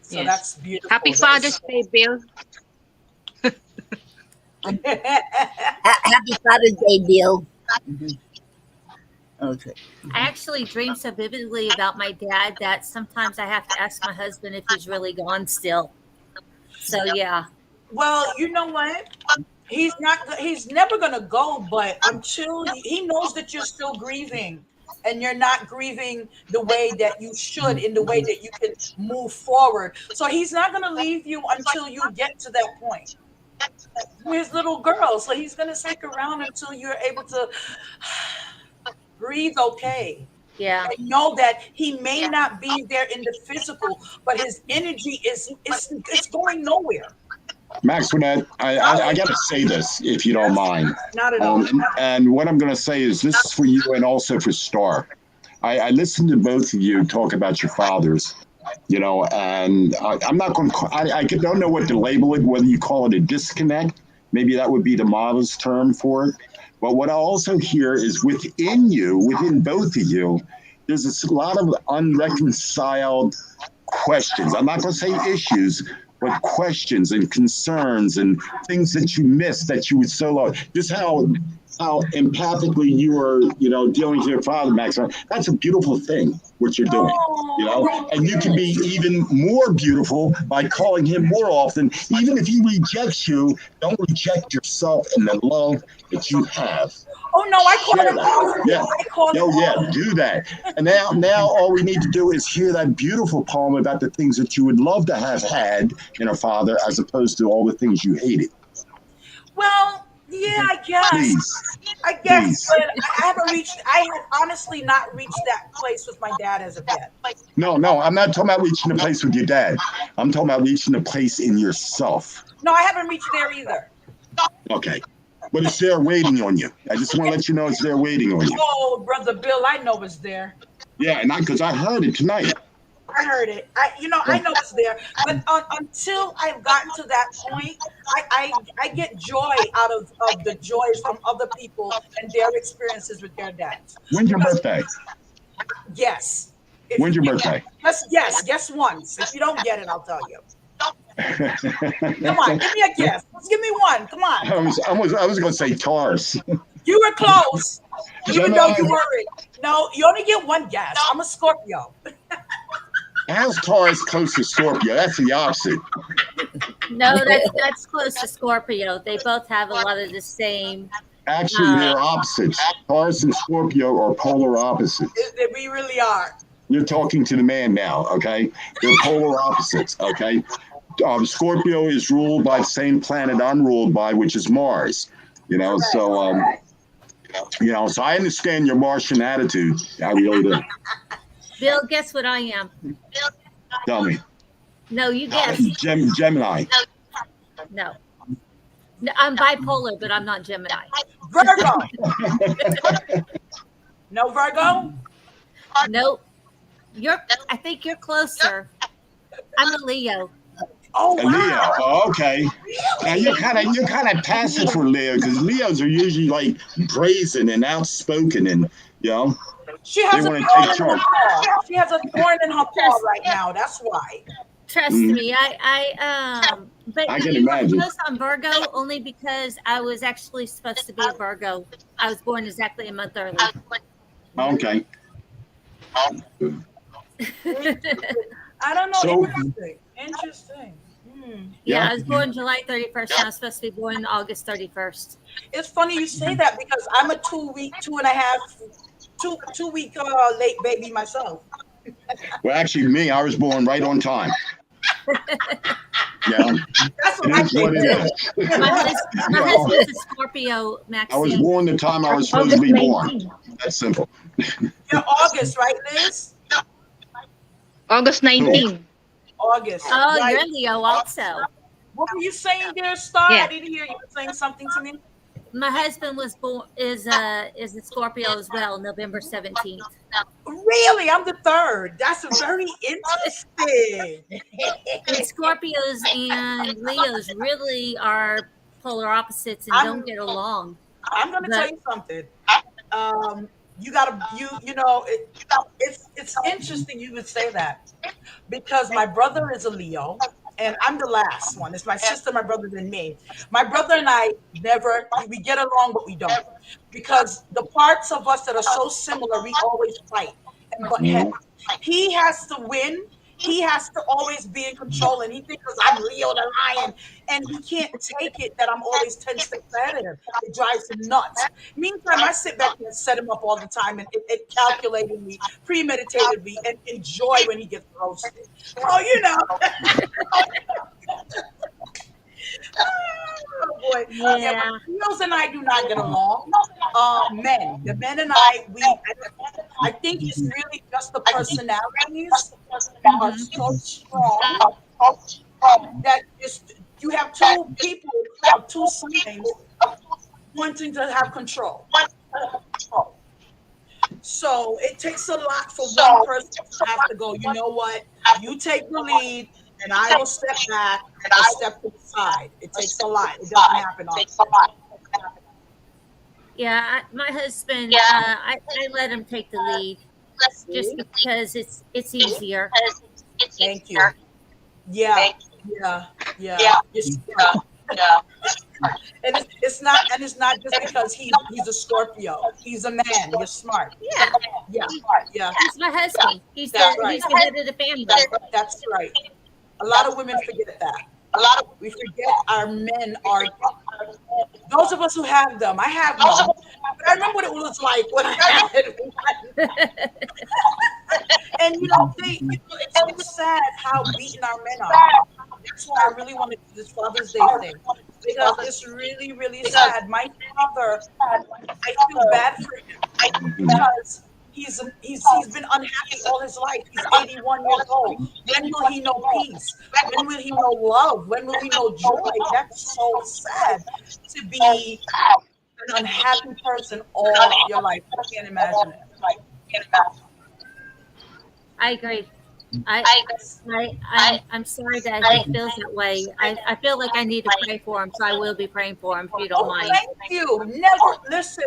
So Yes. that's Happy beautiful. That is Father's so. Day, Bill. Happy Father's Day, Bill. Mhm. Okay. I actually dream so vividly about my dad that sometimes I have to ask my husband if he's really gone still. So yeah, Well, you know what? He's not. He's never gonna go. But until he knows that you're still grieving, and you're not grieving the way that you should, in the way that you can move forward. So he's not gonna leave you until you get to that point. You're his little girl, so he's gonna stick around until you're able to breathe okay. yeah, And know that he may not be there in the physical, but his energy is it's going nowhere. Maxwell, I got to say this, if you don't Yes, mind. not at all. And what I'm going to say is this is for you and also for Star. I listened to both of you talk about your fathers, and I'm not going to, don't know what to label it, whether you call it a disconnect. Maybe that would be the modest term for it. But what I also hear is within you, within both of you, there's a lot of unreconciled questions. I'm not going to say issues, but questions and concerns and things that you missed that you would so love. Just how empathically you are, dealing with your father, Max. That's a beautiful thing, what you're doing, Oh, thank and you can you. be even more beautiful by calling him more often. Even if he rejects you, don't reject yourself and the love that you have. Oh no, I call Share him that. often. Yeah. I call him Oh, yeah. often. Do that. And now all we need to do is hear that beautiful poem about the things that you would love to have had in a father as opposed to all the things you hated. Well, yeah, I guess. Please. I guess, Please. but I haven't reached. I have honestly not reached that place with my dad as of yet. No, I'm not talking about reaching a place with your dad. I'm talking about reaching a place in yourself. No, I haven't reached there either. Okay. But it's there waiting on you. I just want to let you know it's there waiting on you. Oh, brother Bill, I know it's there. Yeah, and because I heard it tonight. I heard it. I know it's there. But until I've gotten to that point, I get joy out of the joys from other people and their experiences with their dads. When's your Because birthday? yes, if When's you your birthday? just guess once. If you don't get it, I'll tell you. Come on, give me a I guess. Just give me one. Come on. I was going to say Taurus. You were close, even though Gemini. you weren't. No, you only get one guess. I'm a Scorpio. How's Taurus close to Scorpio? That's the opposite. no, that's close to Scorpio. They both have a lot of the same. Actually, Uh, they're opposites. Taurus and Scorpio are polar opposites. We really are. You're talking to the man now, okay? They're polar opposites, okay? Scorpio is ruled by the same planet I'm ruled by, which is Mars. Correct. So I understand your Martian attitude. I really do. Bill, guess what I am? Tell me. No, you guess. Gemini. No. No, I'm bipolar, but I'm not Gemini. Virgo. No Virgo? Nope. I think you're closer. I'm a Leo. Oh A Leo. wow. Oh, okay. Now Really? you're kind of passive for Leo because Leos are usually like brazen and outspoken, and She they has a want to thorn take in her charge. paw. She has a thorn in her paw Trust, right now. That's why. trust Mhm. me. But I can you were imagine. close on Virgo only because I was actually supposed to be a Virgo. I was born exactly a month early. Okay. I don't know. So Interesting. Interesting. Hmm. Yeah, yeah. I was born July 31st, and I was supposed to be born August 31st. It's funny you say that because I'm a 2 week, 2.5, 2 week late baby myself. Well, actually, me, I was born right on time. Yeah, That's what it my is what kid it did. is. My husband's a Scorpio, I was Maxine. born the time I was supposed to August be born. 19. That's simple. You're August, right, Liz? August Who? 19. August, Oh, right? you're Leo also. What were you saying there, Star? I Yeah. didn't hear you. You were saying something to me. My husband was born is a Scorpio as well, November 17th. Really? I'm the third. That's very interesting. And Scorpios and Leos really are polar opposites and I'm don't get along. I'm gonna tell But you something. You gotta you know it's interesting you would say that because my brother is a Leo and I'm the last one. It's my sister, my brother, and me. My brother and I never we get along, but we don't because the parts of us that are so similar, we always fight and butt heads. Mhm. He has to win. He has to always be in control, and he thinks I'm Leo the lion, and he can't take it that I'm always 10 steps ahead of him. It drives him nuts. Meantime, I sit back and set him up all the time, and it calculatedly, premeditatedly, and enjoy when he gets roasted. So oh boy, yeah. But yeah, Leos and I do not get along. The men and I think it's really just the personalities are hmm so strong that just you have two people of two signs wanting to have control. So it takes a lot for one person to have to go, you know what, you take the lead and I will step back or step to the side. It takes a lot. It doesn't happen often. yeah. My husband, I let him take the lead just See? because it's easier. Thank you. Yeah, yeah, yeah. You're smart. And it's not just because he's a Scorpio. He's a man. You're smart. Yeah, Yeah, he, yeah. he's my husband. That's right. He's the head of the family. That's right. A lot of women forget that. We forget our men are those of us who have them. I have none, but I remember what it was like when I had one. And it's sad how beaten our men are. That's why I really want to do this Father's Day thing because it's really, really sad. My father, I feel bad for him because he's been unhappy all his life. He's 81 years old. When will he know peace? When will he know love? When will he know joy? That's so sad to be an unhappy person all your life. I can't imagine it. I agree. I, I'm sorry that he feels that way. I feel like I need to pray for him, so I will be praying for him if you don't Oh, mind. thank you. Never listen.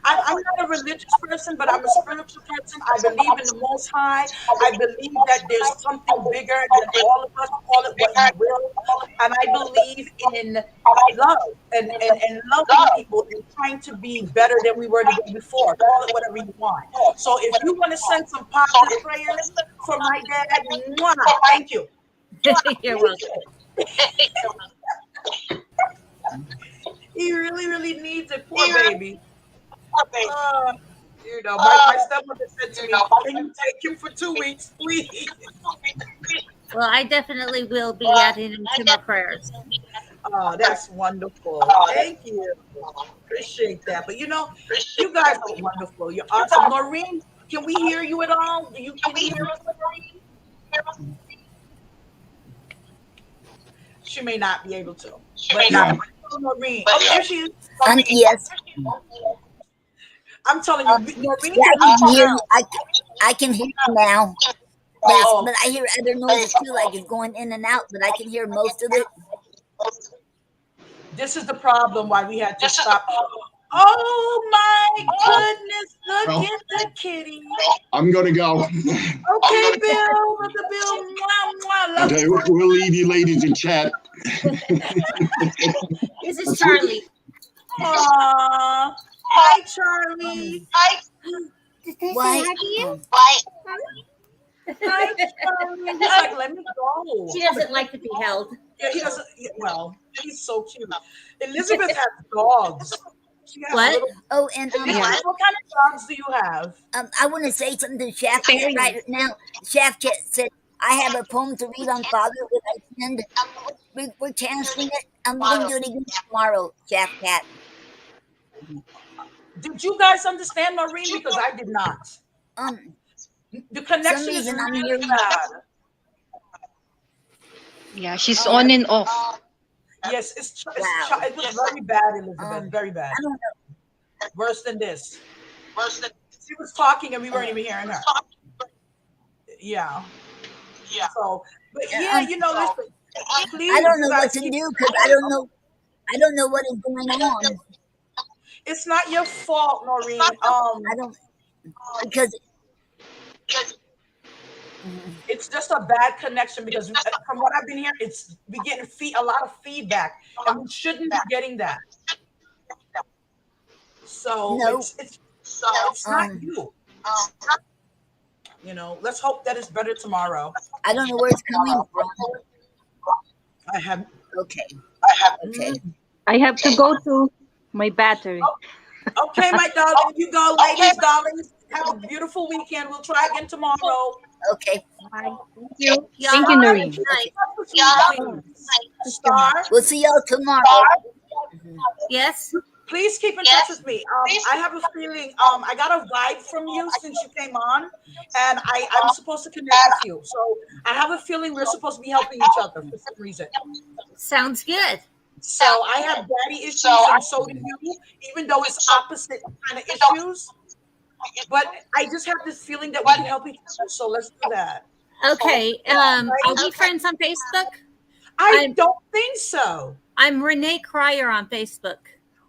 I'm not a religious person, but I'm a spiritual person. I believe in the Most High. I believe that there's something bigger than all of us. Call it what you will, and I believe in love and loving people and trying to be better than we were the day before. Call it whatever you want. So if you want to send some positive prayers for my dad, mwah, thank you. You're welcome. He really, really needs it. Poor baby. Uh, my stepmother said to me, "Can you take him for 2 weeks, please?" Well, I definitely will be adding him to my prayers. Oh, that's wonderful. Thank you. Appreciate that. But you guys are wonderful. You're awesome. Noreen, can we hear you at all? Can you hear us, Noreen? She may not be able to. But Yeah. Noreen. Oh, there she is. Yes, I'm telling you, Noreen yeah, can I reach can hear out. you. I can hear you now. Oh, But I hear other noises too, like it's going in and out. But I can hear most of it. this is the problem why we had to stop. Oh my goodness, look Well, at the kitty. I'm going to go. Okay, Bill, Brother Bill. Mwah, mwah. Love Okay, you. we'll leave you ladies in chat. This is Charlie. Aw. Hi, Charlie. Did they say Why? hi to you? Hi, Charlie. He's like, let me go. She doesn't like to be held. Yeah, he doesn't. Well, he's so cute. Elizabeth has dogs. She has What? little. Oh, and Elizabeth, what kind of dogs do you have? I want to say something to Shaft Fairy. right now. Shaft said I have a poem to read on Father with my friend. We're canceling it. We're going to do it again tomorrow, Chef Cat. Did you guys understand, Noreen? Because I did not. Um, The some connection is reason I'm really hearing. bad. Yeah, she's Oh, on and off. Yes, wow. it was very bad, Elizabeth. Um, Very bad. I don't Worse than this. She was talking and we know. weren't even hearing her. Yeah. So, but And, yeah, listen, I please, don't you know what guys to keep. do because I don't know. I don't know what is going on. It's not your fault, Noreen. I don't because. Mm, It's just a bad connection because from what I've been hearing, we getting a lot of feedback, and we shouldn't be getting that. So no. it's not Um, you. Let's hope that it's better tomorrow. I don't know where it's coming from. I have. Okay. Okay. Mm. I have to go to my battery. Okay, my darling, you go, ladies, darlings. Have a beautiful weekend. We'll try again tomorrow. Okay. Bye. Thank you. Y'all Thank you, have a Noreen. good Okay. night. Please. Thank you, ma'am. Star, We'll see y'all tomorrow. Mhm. Yes. please keep in touch with me. I have a feeling. I got a vibe from you since you came on, and I'm supposed to connect with you. So I have a feeling we're supposed to be helping each other for some reason. Sounds good. So I have daddy issues, and so do you. Even though it's opposite kind of issues, but I just have this feeling that we can help each other. So let's do that. Okay. Are Right? we friends on Facebook? I I'm don't think so. I'm Renee Cryer on Facebook.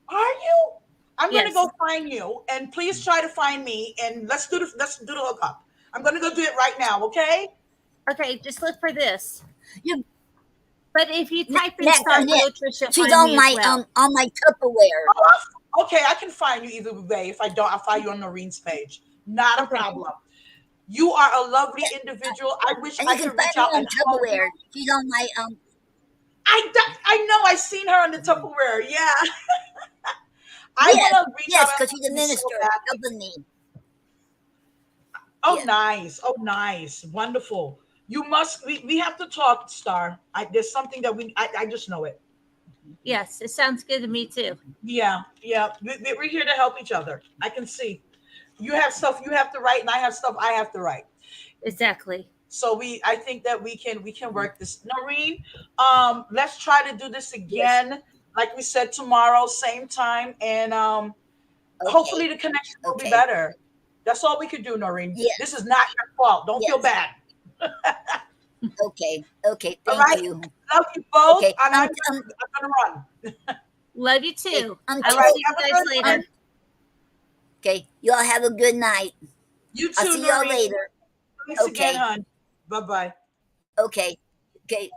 Are you? I'm gonna Yes. go find you, and please try to find me, and let's do the hookup. I'm gonna go do it right now. Okay? Okay, just look for this. You But if you type in next Star Annette. Beatrice, you'll She's find me as well. on my Tupperware. Okay, I can find you either way. If I don't, I'll find you on Noreen's page. Not a Okay. problem. You are a lovely Yeah, individual. I wish and I you can could find reach me out on and hug you. Tupperware. She's on my I know I seen her on the Tupperware. Yeah, I yes, want to reach out yes, and because she's hug a you so minister badly. helping me. Oh, Yeah. nice. Oh, nice. Wonderful. You must. We have to talk, Star. There's something that I just know it. Yes, it sounds good to me too. Yeah, yeah. We're here to help each other. I can see. You have stuff you have to write, and I have stuff I have to write. Exactly. So I think that we can work this. Noreen, let's try to do this Yes. again. Like we said, tomorrow, same time, and Okay. hopefully the connection will be Okay. better. That's all we could do, Noreen. Yes. This is not your fault. Don't feel Yes. bad. Okay. Okay. All Thank right. you. Love you both, Okay. and I'm gonna run. Love you Okay. too. All I will right. see Have you a guys good later. one. Okay. You all have a good night. You I'll too, see y'all Noreen. later. Thanks again, Okay. hon. Bye bye. Okay. Okay.